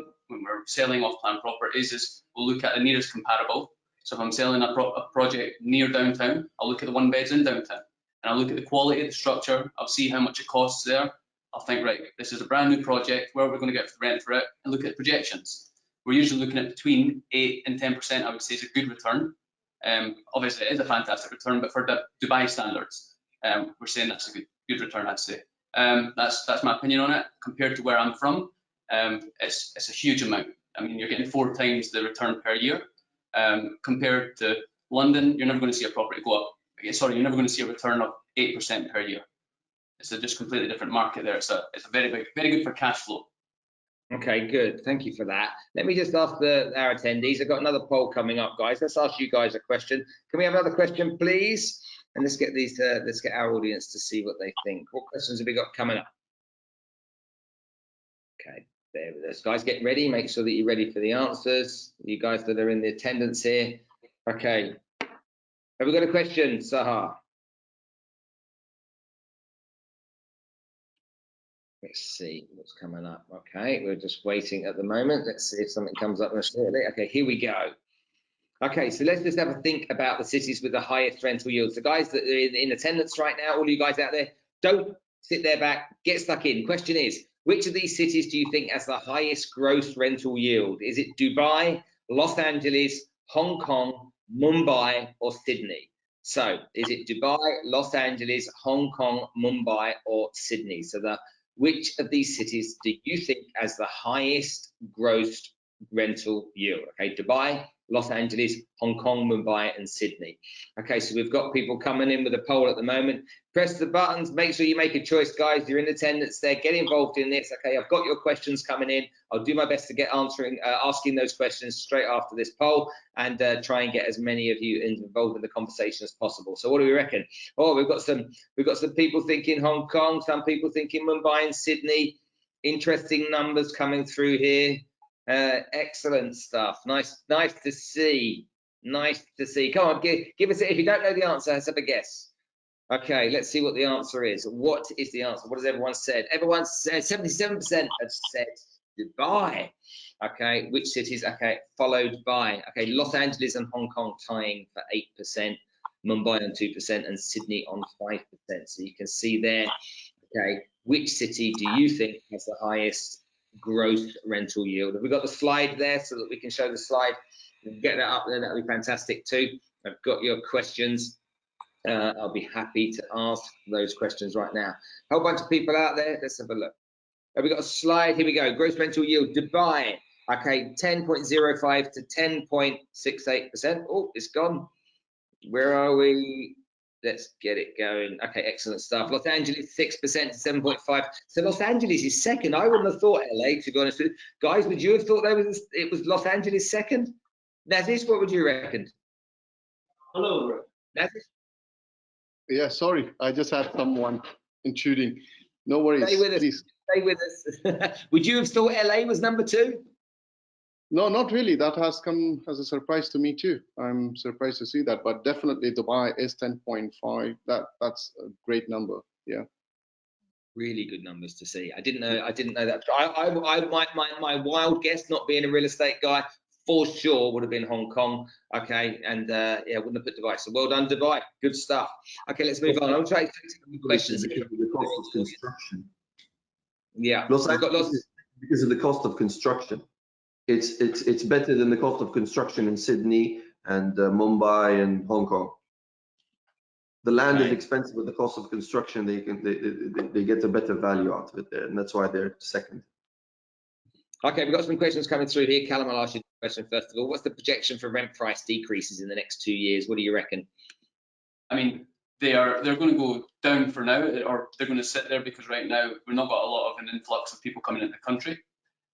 [SPEAKER 3] selling off-plan properties is we'll look at the nearest comparable. So if I'm selling a project near downtown, I'll look at the one beds in downtown, and I'll look at the quality of the structure. I'll see how much it costs there. I'll think, right, this is a brand new project, where are we going to get the rent for it, and look at projections. We're usually looking at between 8 and 10%, I would say, is a good return. Obviously, it is a fantastic return, but for the Dubai standards, we're saying that's a good return, I'd say. That's my opinion on it. Compared to where I'm from, it's a huge amount. I mean, you're getting 4 times the return per year. Compared to London, you're never going to see a property go up. Sorry, you're never going to see a return of 8% per year. It's a just completely different market there. It's a very good for cash flow.
[SPEAKER 1] Okay, good. Thank you for that. Let me just ask our attendees. I've got another poll coming up, guys. Let's ask you guys a question. Can we have another question, please? And let's get our audience to see what they think. What questions have we got coming up? Okay, there with us. Guys, get ready. Make sure that you're ready for the answers. You guys that are in the attendance here. Okay. Have we got a question, Sahar? Let's see what's coming up. Okay, we're just waiting at the moment. Let's see if something comes up shortly. Okay, here we go. Okay, so let's just have a think about the cities with the highest rental yields. The guys that are in attendance right now, all you guys out there, don't sit there back, get stuck in. Question is, which of these cities do you think has the highest gross rental yield? Is it Dubai, Los Angeles, Hong Kong, Mumbai, or Sydney? So is it Dubai, Los Angeles, Hong Kong, Mumbai, or Sydney? So which of these cities do you think has the highest gross rental yield? Okay, Dubai, Los Angeles, Hong Kong, Mumbai, and Sydney. Okay, so we've got people coming in with a poll at the moment. Press the buttons, make sure you make a choice, guys. You're in attendance there, get involved in this. Okay, I've got your questions coming in. I'll do my best to get asking those questions straight after this poll, and try and get as many of you involved in the conversation as possible. So what do we reckon? Oh, we've got some people thinking Hong Kong, some people thinking Mumbai and Sydney. Interesting numbers coming through here. Excellent stuff. Nice to see. Nice to see. Come on, give us it. If you don't know the answer, let's have a guess. Okay, let's see what the answer is. What is the answer? What has everyone said? Everyone said 77% have said Dubai. Okay, which cities? Okay, followed by Los Angeles and Hong Kong tying for 8%, Mumbai on 2%, and Sydney on 5%. So you can see there. Okay, which city do you think has the highest gross rental yield? Have we got the slide there so that we can show the slide? Get that up there, that'll be fantastic too. I've got your questions. I'll be happy to ask those questions right now. A whole bunch of people out there. Let's have a look. Have we got a slide? Here we go. Gross rental yield, Dubai. Okay, 10.05 to 10.68%. Oh, it's gone. Where are we? Let's get it going. Okay, excellent stuff. Los Angeles, 6% to 7.5. So Los Angeles is second. I wouldn't have thought LA, to be honest with you. Guys, would you have thought it was Los Angeles second? Nazis, what would you reckon?
[SPEAKER 2] Hello.
[SPEAKER 1] Nazis?
[SPEAKER 5] Yeah, sorry, I just had someone intruding. No worries.
[SPEAKER 1] Stay with us.
[SPEAKER 5] Please.
[SPEAKER 1] Stay with us. Would you have thought LA was number 2?
[SPEAKER 5] No, not really. That has come as a surprise to me too. I'm surprised to see that, but definitely Dubai is 10.5. That's a great number. Yeah.
[SPEAKER 1] Really good numbers to see. I didn't know that. My wild guess, not being a real estate guy, for sure would have been Hong Kong. Okay, and yeah, wouldn't have put Dubai. So well done, Dubai. Good stuff. Okay, let's move on. I'll try to take some questions.
[SPEAKER 4] Because of the cost of construction.
[SPEAKER 1] Yeah,
[SPEAKER 4] Los Angeles, because of the cost of construction. It's better than the cost of construction in Sydney and Mumbai and Hong Kong. The land is expensive, but the cost of construction, they get a better value out of it there, and that's why they're second.
[SPEAKER 1] Okay, we've got some questions coming through here. Callum, I'll ask you the question first of all. What's the projection for rent price decreases in the next 2 years? What do you reckon?
[SPEAKER 3] I mean, they're going to go down for now, or they're going to sit there because right now we've not got a lot of an influx of people coming into the country.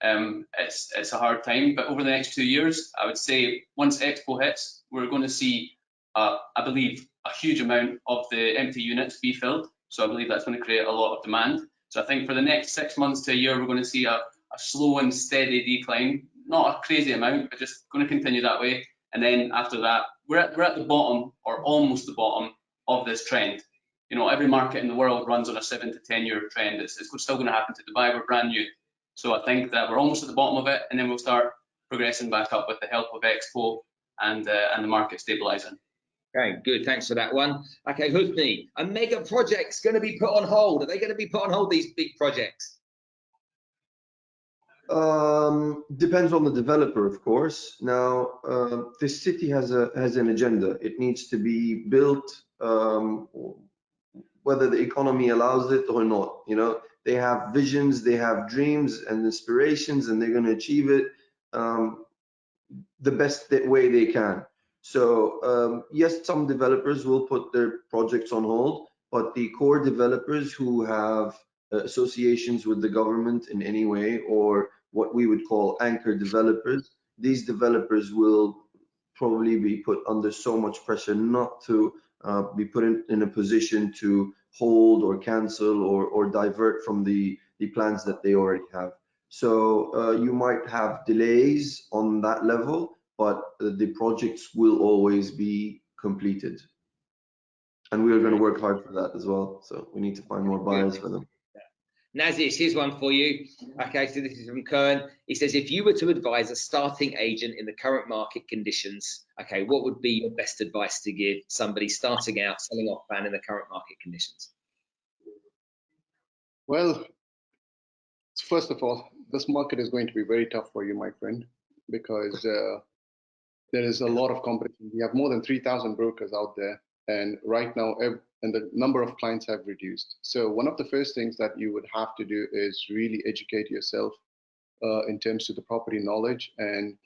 [SPEAKER 3] It's a hard time, but over the next 2 years, I would say once Expo hits, we're going to see, I believe, a huge amount of the empty units be filled. So I believe that's going to create a lot of demand. So I think for the next 6 months to a year, we're going to see a slow and steady decline, not a crazy amount, but just going to continue that way. And then after that, we're at the bottom, or almost the bottom of this trend. You know, every market in the world runs on a 7 to 10 year trend. It's still going to happen to Dubai. We're brand new. So I think that we're almost at the bottom of it, and then we'll start progressing back up with the help of Expo and the market stabilizing.
[SPEAKER 1] Okay, good. Thanks for that one. Okay, Husni, a mega project's going to be put on hold. Are they going to be put on hold, these big projects?
[SPEAKER 4] Depends on the developer, of course. Now, this city has an agenda. It needs to be built, whether the economy allows it or not. You know, they have visions, they have dreams and inspirations, and they're going to achieve it the best way they can. So yes, some developers will put their projects on hold, but the core developers who have associations with the government in any way, or what we would call anchor developers, these developers will probably be put under so much pressure not to be put in a position to hold or cancel or divert from the plans that they already have. So you might have delays on that level, but the projects will always be completed. And we are going to work hard for that as well. So we need to find more buyers for them.
[SPEAKER 1] Nazis, here's one for you. Okay, so this is from Kern. He says, if you were to advise a starting agent in the current market conditions, okay, what would be your best advice to give somebody starting out selling off plan in the current market conditions?
[SPEAKER 5] Well, first of all, this market is going to be very tough for you, my friend, because there is a lot of competition. We have more than 3,000 brokers out there, and right now, and the number of clients have reduced. So one of the first things that you would have to do is really educate yourself in terms of the property knowledge, and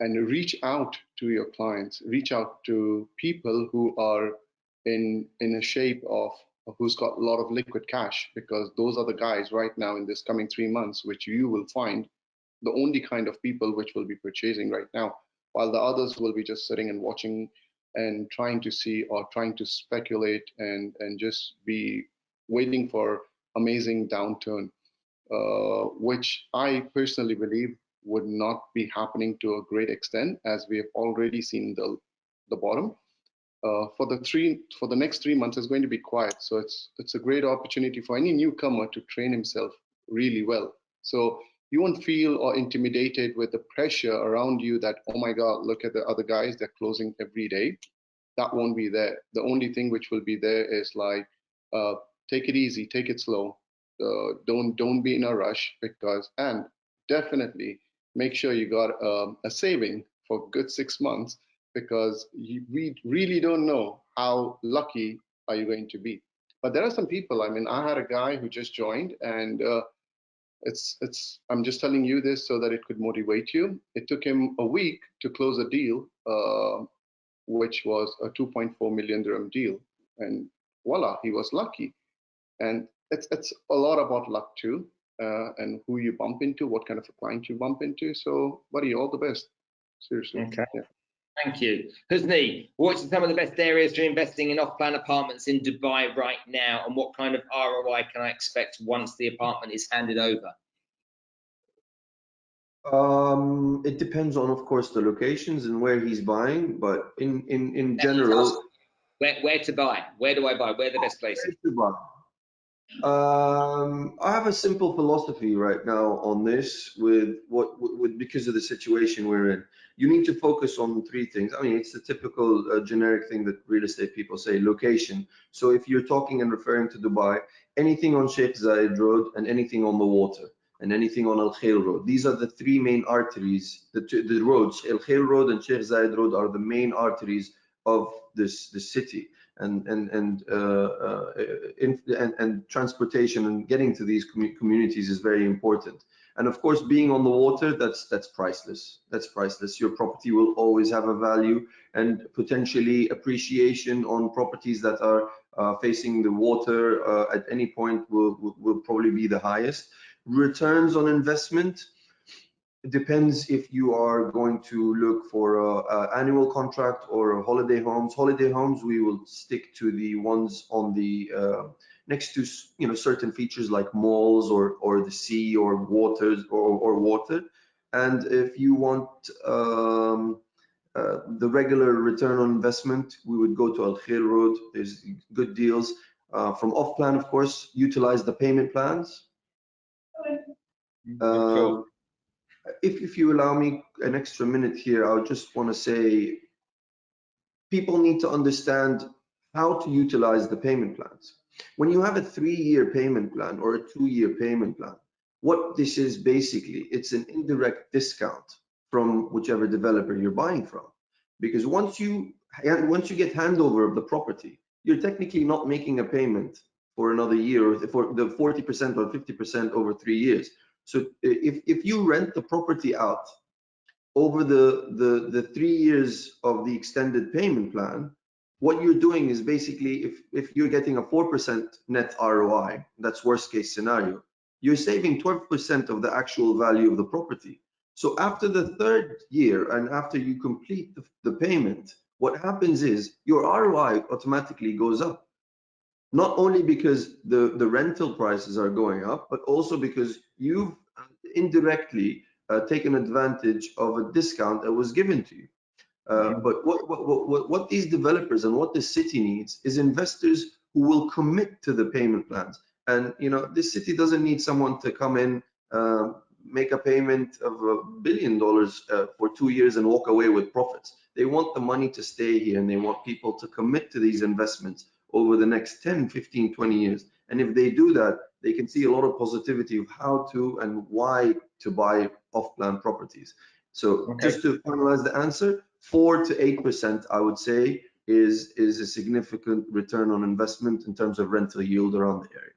[SPEAKER 5] reach out to your clients, reach out to people who are in a shape of who's got a lot of liquid cash, because those are the guys right now in this coming 3 months, which you will find the only kind of people which will be purchasing right now, while the others will be just sitting and watching and trying to see or trying to speculate and just be waiting for amazing downturn, which I personally believe would not be happening to a great extent, as we have already seen the bottom. For the next 3 months, it's going to be quiet. So it's a great opportunity for any newcomer to train himself really well. So you won't feel or intimidated with the pressure around you that, oh my God, look at the other guys, they're closing every day. That won't be there. The only thing which will be there is like, take it easy, take it slow. Don't be in a rush, because, and definitely make sure you got a saving for a good 6 months, because we really don't know how lucky are you going to be. But there are some people, I mean, I had a guy who just joined, and I'm just telling you this so that it could motivate you. It took him a week to close a deal, which was a 2.4 million dirham deal, and voila, he was lucky. And it's a lot about luck too, and who you bump into, what kind of a client you bump into. So, buddy, all the best. Seriously.
[SPEAKER 1] Okay.
[SPEAKER 5] Yeah.
[SPEAKER 1] Thank you. Husni, what's some of the best areas for investing in off-plan apartments in Dubai right now, and what kind of ROI can I expect once the apartment is handed over?
[SPEAKER 4] It depends on, of course, the locations and where he's buying, but in general,
[SPEAKER 1] Where to buy? Where do I buy? Where are the best places?
[SPEAKER 4] I have a simple philosophy right now on this with because of the situation we're in. You need to focus on 3 things. I mean, it's the typical generic thing that real estate people say: location. So if you're talking and referring to Dubai, anything on Sheikh Zayed Road and anything on the water and anything on Al Khail Road. These are the 3 main arteries. The roads, Al Khail Road and Sheikh Zayed Road, are the main arteries of this city. And transportation and getting to these communities is very important. And of course, being on the water, that's priceless. That's priceless. Your property will always have a value, and potentially appreciation on properties that are facing the water at any point will probably be the highest. Returns on investment, it depends if you are going to look for a annual contract or holiday homes. Holiday homes, we will stick to the ones on the next to certain features like malls or the sea or waters or water. And if you want the regular return on investment, we would go to Al Khair Road. There's good deals from off plan, of course. Utilize the payment plans.
[SPEAKER 1] Sure.
[SPEAKER 4] If you allow me an extra minute here, I just want to say people need to understand how to utilize the payment plans. When you have a 3-year payment plan or a 2-year payment plan, what this is basically, it's an indirect discount from whichever developer you're buying from. Because once you get handover of the property, you're technically not making a payment for another year, or for the 40% or 50% over 3 years. So if you rent the property out over the 3 years of the extended payment plan, what you're doing is basically, if you're getting a 4% net ROI, that's worst case scenario, you're saving 12% of the actual value of the property. So after the 3rd year and after you complete the payment, what happens is your ROI automatically goes up. Not only because the rental prices are going up, but also because you've indirectly taken advantage of a discount that was given to you. But what these developers and what the city needs is investors who will commit to the payment plans. And this city doesn't need someone to come in, make a payment of $1 billion for 2 years and walk away with profits. They want the money to stay here, and they want people to commit to these investments over the next 10, 15, 20 years. And if they do that, they can see a lot of positivity of how to and why to buy off-plan properties. So just to finalize the answer, 4 to 8%, I would say, is a significant return on investment in terms of rental yield around the area.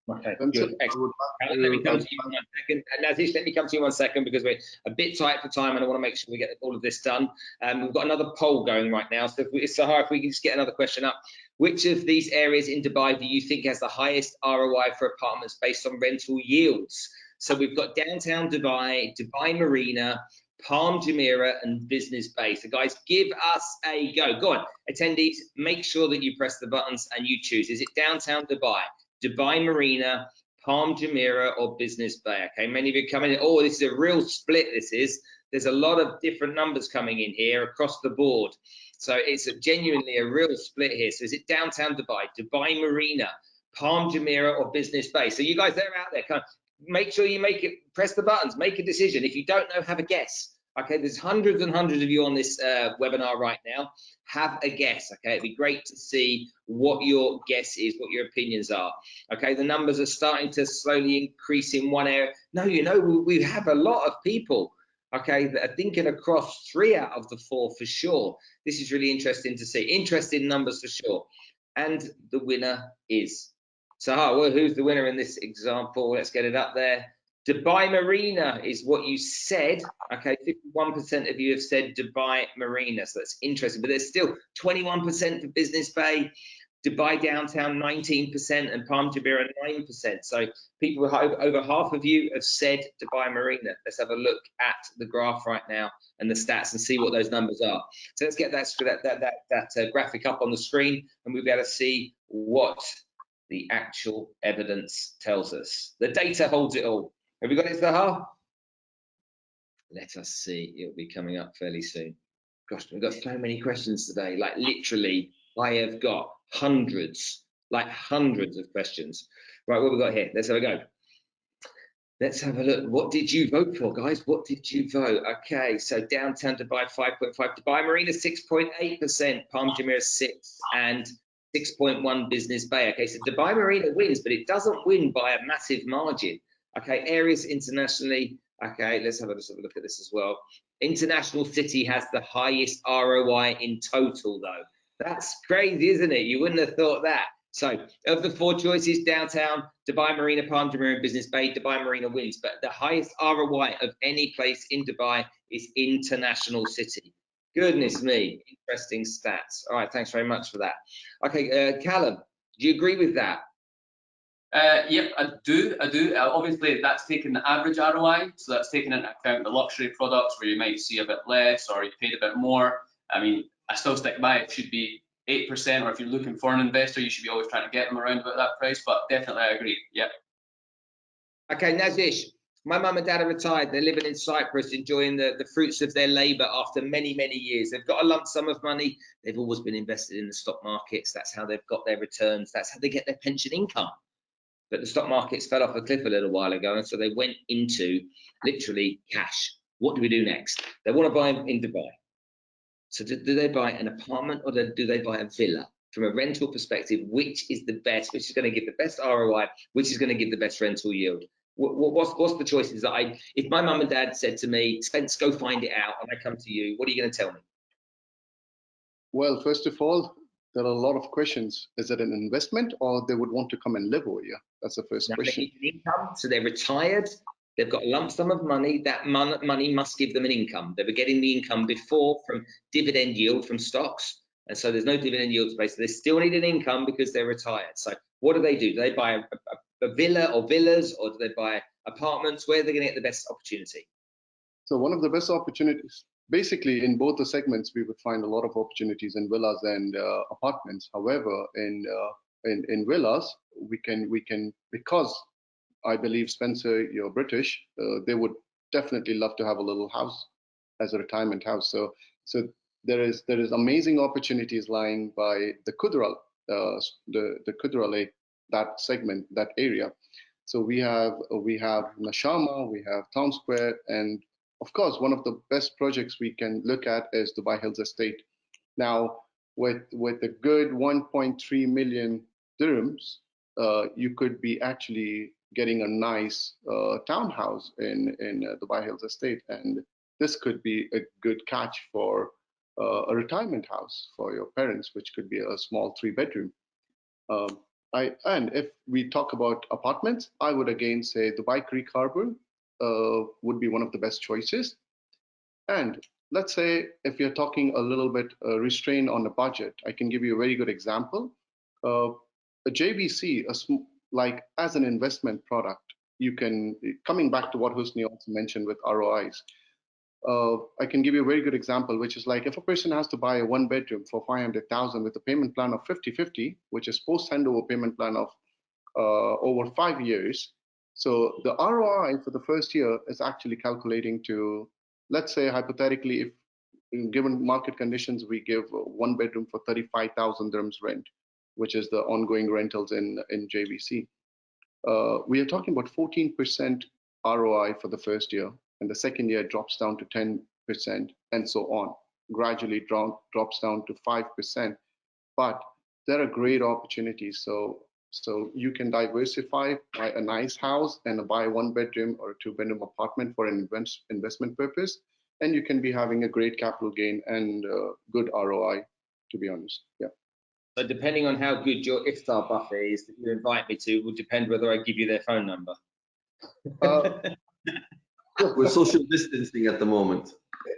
[SPEAKER 1] Okay, good. Excellent. Let me come to you 1 second. Nazish, let me come to you 1 second, because we're a bit tight for time and I want to make sure we get all of this done. We've got another poll going right now. So Sahar, if we can just get another question up. Which of these areas in Dubai do you think has the highest ROI for apartments based on rental yields? So we've got downtown Dubai, Dubai Marina, Palm Jumeirah, and Business Bay. So guys, give us a go. Go on, attendees, make sure that you press the buttons and you choose. Is it downtown Dubai, Dubai Marina, Palm Jumeirah, or Business Bay? Okay, many of you coming in. Oh, this is a real split. There's a lot of different numbers coming in here across the board. So it's genuinely a real split here. So is it downtown Dubai, Dubai Marina, Palm Jumeirah, or Business Bay? So you guys that are out there, kind of make sure you press the buttons, make a decision. If you don't know, have a guess. Okay, there's hundreds and hundreds of you on this webinar right now. Have a guess. Okay, it'd be great to see what your guess is, what your opinions are. Okay, the numbers are starting to slowly increase in one area. No, we have a lot of people, okay, that are thinking across 3 out of the 4 for sure. This is really interesting to see. Interesting numbers for sure. And the winner is Sahar. Well, who's the winner in this example? Let's get it up there. Dubai Marina is what you said. Okay, 51% of you have said Dubai Marina, so that's interesting. But there's still 21% for Business Bay, Dubai Downtown 19%, and Palm Jumeirah 9%. So people, over half of you have said Dubai Marina. Let's have a look at the graph right now and the stats and see what those numbers are. So let's get that graphic up on the screen, and we'll be able to see what the actual evidence tells us. The data holds it all. Have we got it, Sahar? Let us see. It'll be coming up fairly soon. Gosh, we've got so many questions today. Like literally, I have got hundreds of questions. Right, what have we got here? Let's have a go. Let's have a look. What did you vote for, guys? What did you vote? Okay, so downtown Dubai 5.5, Dubai Marina 6.8%, Palm Jumeirah 6, and 6.1 Business Bay. Okay, so Dubai Marina wins, but it doesn't win by a massive margin. Okay, areas internationally. Okay, let's have a look at this as well. International City has the highest ROI in total, though. That's crazy, isn't it? You wouldn't have thought that. So, of the 4 choices, downtown, Dubai Marina, Palm Jumeirah, and Business Bay, Dubai Marina wins. But the highest ROI of any place in Dubai is International City. Goodness me, interesting stats. All right, thanks very much for that. Okay, Callum, do you agree with that?
[SPEAKER 3] Yep, I do. Obviously, that's taking the average ROI, so that's taking into account the luxury products where you might see a bit less or you paid a bit more. I mean, I still stick by it should be 8%, or if you're looking for an investor, you should be always trying to get them around about that price. But definitely, I agree. Yep.
[SPEAKER 1] Okay, Nazish, my mum and dad are retired. They're living in Cyprus, enjoying the fruits of their labour after many, many years. They've got a lump sum of money. They've always been invested in the stock markets. That's how they've got their returns. That's how they get their pension income. But the stock markets fell off a cliff a little while ago, and so they went into literally cash. What do we do next? They want to buy in Dubai. So do they buy an apartment or do they buy a villa? From a rental perspective, which is the best, which is going to give the best ROI, which is going to give the best rental yield? What's the choices that if my mum and dad said to me, Spence, go find it out, and I come to you, what are you going to tell me?
[SPEAKER 5] Well, first of all, there are a lot of questions. Is it an investment or they would want to come and live over here? That's the first question.
[SPEAKER 1] They need an income, so they're retired. They've got a lump sum of money. That money must give them an income. They were getting the income before from dividend yield from stocks. And so there's no dividend yield space. So they still need an income because they're retired. So what do? Do they buy a villa or villas, or do they buy apartments? Where are they going to get the best opportunity?
[SPEAKER 5] So one of the best opportunities, basically in both the segments, we would find a lot of opportunities in villas and apartments. However, in villas, we can because I believe, Spencer, you're British, they would definitely love to have a little house as a retirement house. So there is amazing opportunities lying by the Kudra, the Kudra Lake, that segment, that area. So we have Nashama, we have Town Square, and of course, one of the best projects we can look at is Dubai Hills Estate. Now, with a good 1.3 million dirhams, you could be actually getting a nice townhouse in Dubai Hills Estate, and this could be a good catch for a retirement house for your parents, which could be a small 3-bedroom. And if we talk about apartments, I would again say Dubai Creek Harbor would be one of the best choices. And let's say if you're talking a little bit restrained on the budget, I can give you a very good example. A JVC, like as an investment product, you can, coming back to what Husni also mentioned with ROIs, I can give you a very good example, which is like if a person has to buy a 1-bedroom for 500,000 with a payment plan of 50-50, which is post-handover payment plan of over 5 years. So the ROI for the first year is actually calculating to, let's say hypothetically, if given market conditions, we give 1-bedroom for 35,000 dirhams rent, which is the ongoing rentals in JVC. We are talking about 14% ROI for the first year, and the second year drops down to 10%, and so on. Gradually drops down to 5%. But there are great opportunities. So you can diversify, buy a nice house and buy a 1-bedroom or a 2-bedroom apartment for an investment purpose, and you can be having a great capital gain and good ROI, to be honest. Yeah.
[SPEAKER 1] So depending on how good your iftar buffet is that you invite me to will depend whether I give you their phone number.
[SPEAKER 4] We're social distancing at the moment.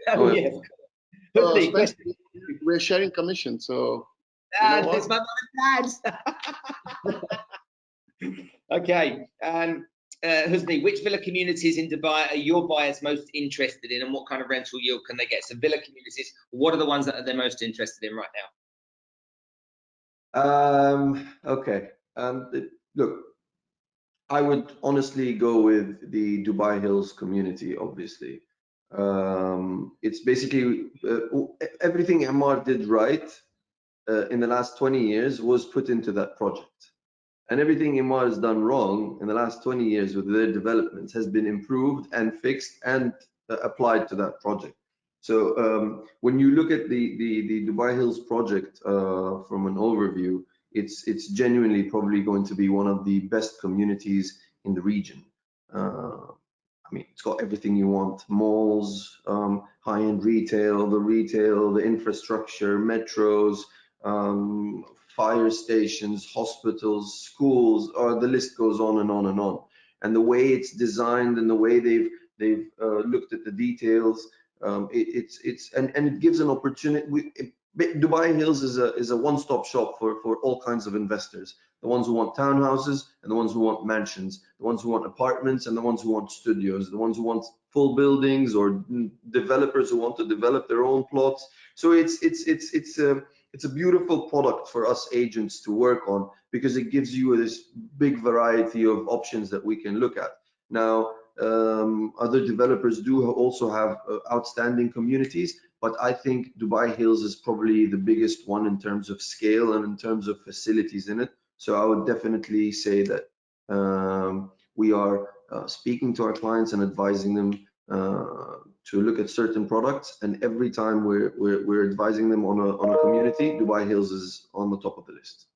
[SPEAKER 1] Oh, yes.
[SPEAKER 5] Spencer, we're sharing commission, so
[SPEAKER 1] it's my mum and dad's. Okay. Husni, which villa communities in Dubai are your buyers most interested in, and what kind of rental yield can they get? So villa communities, what are the ones that they're most interested in right now?
[SPEAKER 4] Okay. Look, I would honestly go with the Dubai Hills community, obviously. It's basically everything Ammar did right in the last 20 years was put into that project. And everything Ammar has done wrong in the last 20 years with their developments has been improved and fixed and applied to that project. So when you look at the Dubai Hills project from an overview, it's genuinely probably going to be one of the best communities in the region. I mean, it's got everything you want: malls, high-end retail, the infrastructure, metros, fire stations, hospitals, schools, or the list goes on and on and on. And the way it's designed and the way they've looked at the details, and it gives an opportunity. Dubai Hills is a one-stop shop for all kinds of investors. The ones who want townhouses and the ones who want mansions, the ones who want apartments and the ones who want studios, the ones who want full buildings, or developers who want to develop their own plots. So it's a beautiful product for us agents to work on, because it gives you this big variety of options that we can look at. Now, other developers do also have outstanding communities, but I think Dubai Hills is probably the biggest one in terms of scale and in terms of facilities in it. So I would definitely say that we are speaking to our clients and advising them to look at certain products, and every time we're advising them on a community, Dubai Hills is on the top of the list.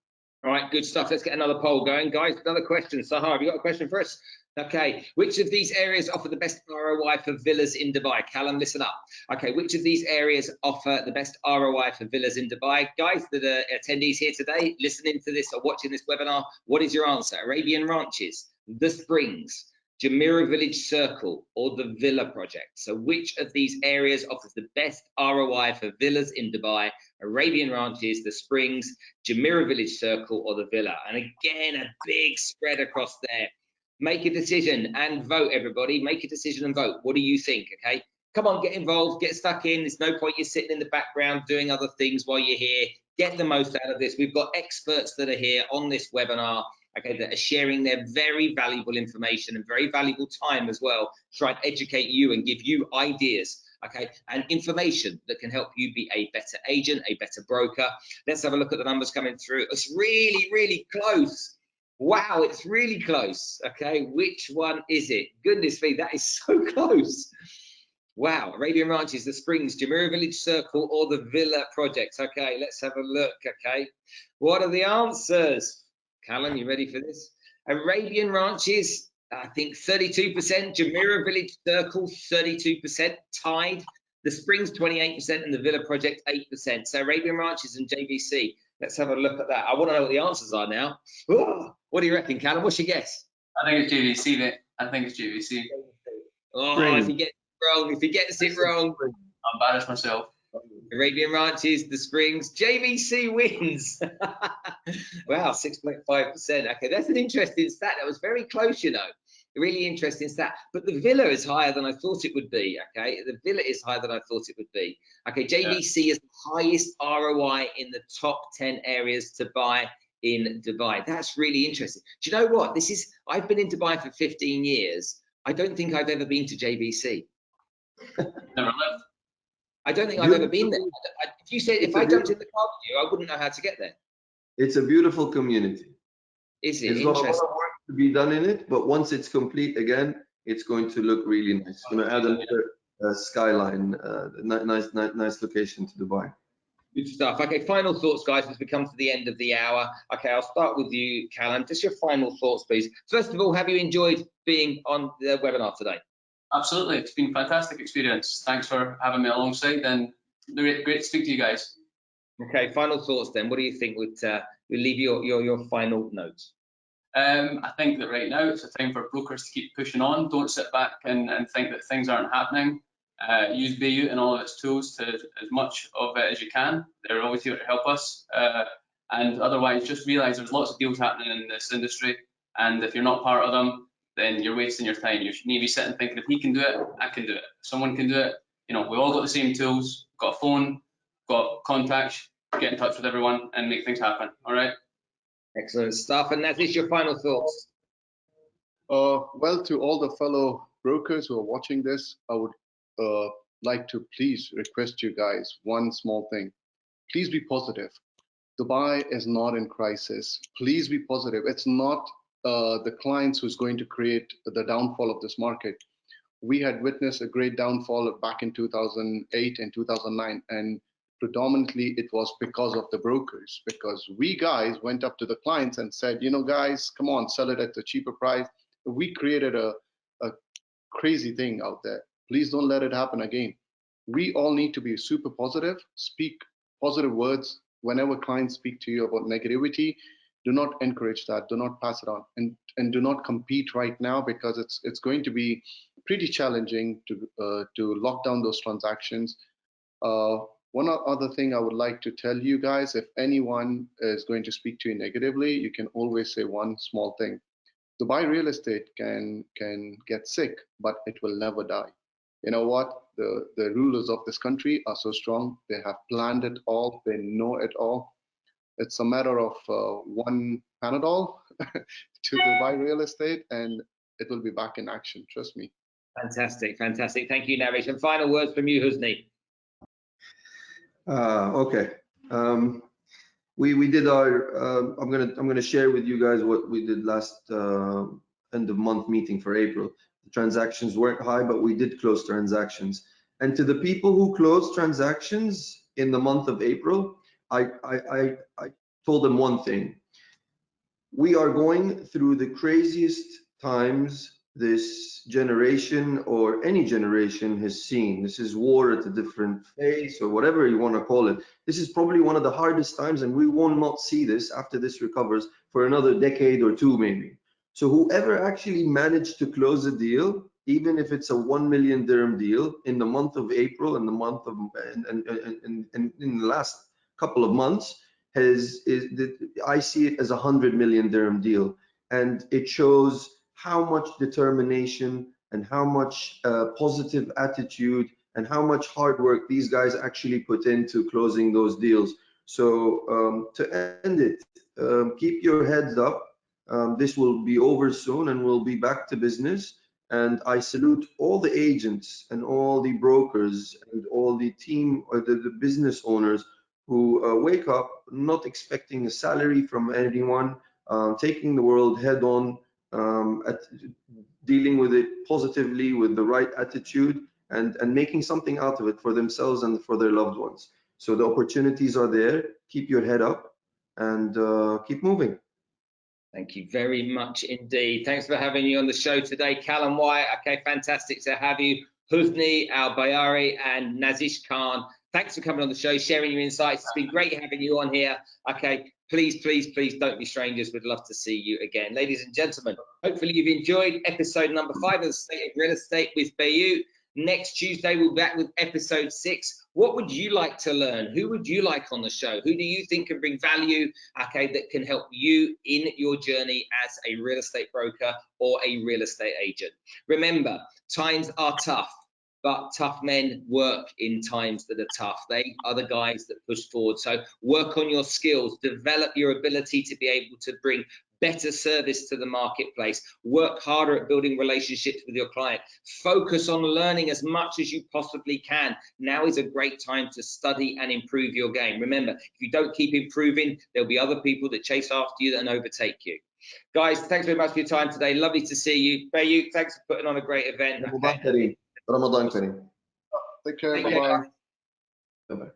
[SPEAKER 1] All right, good stuff. Let's get another poll going, guys. Another question. Sahar, have you got a question for us? Okay, which of these areas offer the best ROI for villas in Dubai? Callum, listen up. Okay, which of these areas offer the best ROI for villas in Dubai? Guys that are attendees here today, listening to this or watching this webinar, what is your answer? Arabian Ranches, The Springs, Jumeirah Village Circle, or the Villa Project? So which of these areas offers the best ROI for villas in Dubai? Arabian Ranches, The Springs, Jumeirah Village Circle, or the Villa? And again, a big spread across there. Make a decision and vote, everybody. Make a decision and vote. What do you think? Okay, come on, get involved, get stuck in. There's no point you sitting in the background doing other things while you're here. Get the most out of this. We've got experts that are here on this webinar, okay, that are sharing their very valuable information and very valuable time as well, to try and educate you and give you ideas, okay, and information that can help you be a better agent, a better broker. Let's have a look at the numbers coming through. It's really, really close. Wow, it's really close. Okay, which one is it? Goodness me, that is so close. Wow, Arabian Ranches, The Springs, Jumeirah Village Circle, or the Villa Project? Okay, let's have a look. Okay, what are the answers? Callum, you ready for this? Arabian Ranches, I think 32%. Jumeirah Village Circle, 32%, tied. The Springs, 28%, and the Villa Project, 8%. So Arabian Ranches and JVC. Let's have a look at that. I want to know what the answers are now. Oh, what do you reckon, Callum? What's your guess?
[SPEAKER 3] I think it's JVC, mate. I think it's JVC.
[SPEAKER 1] Oh, if he gets it wrong,
[SPEAKER 3] I'll embarrass myself.
[SPEAKER 1] Arabian Ranches, The Springs, JVC wins. Wow, 6.5%. Okay, that's an interesting stat. That was very close, you know. A really interesting stat. But the Villa is higher than I thought it would be. Okay, the Villa is higher than I thought it would be. Okay, JVC is the highest ROI in the top 10 areas to buy in Dubai. That's really interesting. Do you know what? I've been in Dubai for 15 years. I don't think I've ever been to JVC.
[SPEAKER 3] Never lived.
[SPEAKER 1] I don't think I've ever been there. If I jumped in the car with you, I wouldn't know how to get there.
[SPEAKER 4] It's a beautiful community.
[SPEAKER 1] Is it?
[SPEAKER 4] It's got a lot of work to be done in it, but once it's complete again, it's going to look really nice. It's going to add another skyline, nice location to Dubai.
[SPEAKER 1] Good stuff. Okay, final thoughts, guys, as we come to the end of the hour. Okay, I'll start with you, Callum. Just your final thoughts, please. First of all, have you enjoyed being on the webinar today?
[SPEAKER 3] Absolutely, it's been a fantastic experience. Thanks for having me alongside, and great to speak to you guys.
[SPEAKER 1] Okay, final thoughts then. What do you think would leave your final notes?
[SPEAKER 3] I think that right now it's a time for brokers to keep pushing on. Don't sit back and think that things aren't happening. Use Bayut and all of its tools to as much of it as you can. They're always here to help us. And otherwise, just realize there's lots of deals happening in this industry, and if you're not part of them, then you're wasting your time. You should need to be sitting thinking, if he can do it, I can do it. If someone can do it, you know, we've all got the same tools, got a phone, got contacts, get in touch with everyone and make things happen. All right.
[SPEAKER 1] Excellent stuff. And that is your final thoughts.
[SPEAKER 5] Well, to all the fellow brokers who are watching this, I would like to please request you guys one small thing. Please be positive. Dubai is not in crisis. Please be positive. It's not the clients who's going to create the downfall of this market. We had witnessed a great downfall back in 2008 and 2009, and predominantly it was because of the brokers, because we guys went up to the clients and said, you know, guys, come on, sell it at a cheaper price. We created a crazy thing out there. Please don't let it happen again. We all need to be super positive, speak positive words. Whenever clients speak to you about negativity, do not encourage that, do not pass it on, and do not compete right now, because it's going to be pretty challenging to lock down those transactions. One other thing I would like to tell you guys, if anyone is going to speak to you negatively, you can always say one small thing. Dubai real estate can get sick, but it will never die. You know what? The rulers of this country are so strong. They have planned it all. They know it all. It's a matter of one Panadol to Dubai real estate, and it will be back in action. Trust me.
[SPEAKER 1] Fantastic, fantastic. Thank you, Naresh. And final words from you, Husni.
[SPEAKER 4] Okay. We did our. I'm gonna share with you guys what we did last end of month meeting for April. transactions weren't high, but we did close transactions. And to the people who closed transactions in the month of April, I told them one thing. We are going through the craziest times this generation or any generation has seen. This is war at a different phase or whatever you want to call it. This is probably one of the hardest times, and we will not see this after this recovers for another decade or two maybe. So whoever actually managed to close a deal, even if it's a 1 million dirham deal in the month of April and the month of and in the last couple of months, I see it as a 100 million dirham deal, and it shows how much determination and how much positive attitude and how much hard work these guys actually put into closing those deals. So to end it, keep your heads up. This will be over soon and we'll be back to business. And I salute all the agents and all the brokers and all the team or the business owners who wake up not expecting a salary from anyone, taking the world head on, dealing with it positively with the right attitude, and making something out of it for themselves and for their loved ones. So the opportunities are there. Keep your head up and keep moving.
[SPEAKER 1] Thank you very much indeed. Thanks for having you on the show today, Callum White. Okay, fantastic to have you. Husni Al-Bayari and Nazish Khan. Thanks for coming on the show, sharing your insights. It's been great having you on here. Okay, please, please, please don't be strangers. We'd love to see you again. Ladies and gentlemen, hopefully you've enjoyed episode number 5 of the State of Real Estate with Bayut. Next Tuesday, we'll be back with episode 6. What would you like to learn? Who would you like on the show? Who do you think can bring value, okay, that can help you in your journey as a real estate broker or a real estate agent? Remember, times are tough, but tough men work in times that are tough. They are the guys that push forward. So work on your skills, develop your ability to be able to bring better service to the marketplace, work harder at building relationships with your client, focus on learning as much as you possibly can. Now is a great time to study and improve your game. Remember, if you don't keep improving, there'll be other people that chase after you and overtake you. Guys, thanks very much for your time today. Lovely to see you. Bayut, thanks for putting on a great event.
[SPEAKER 4] Ramadan Kareem.
[SPEAKER 5] Take care. Bye-bye.
[SPEAKER 4] Bye-bye.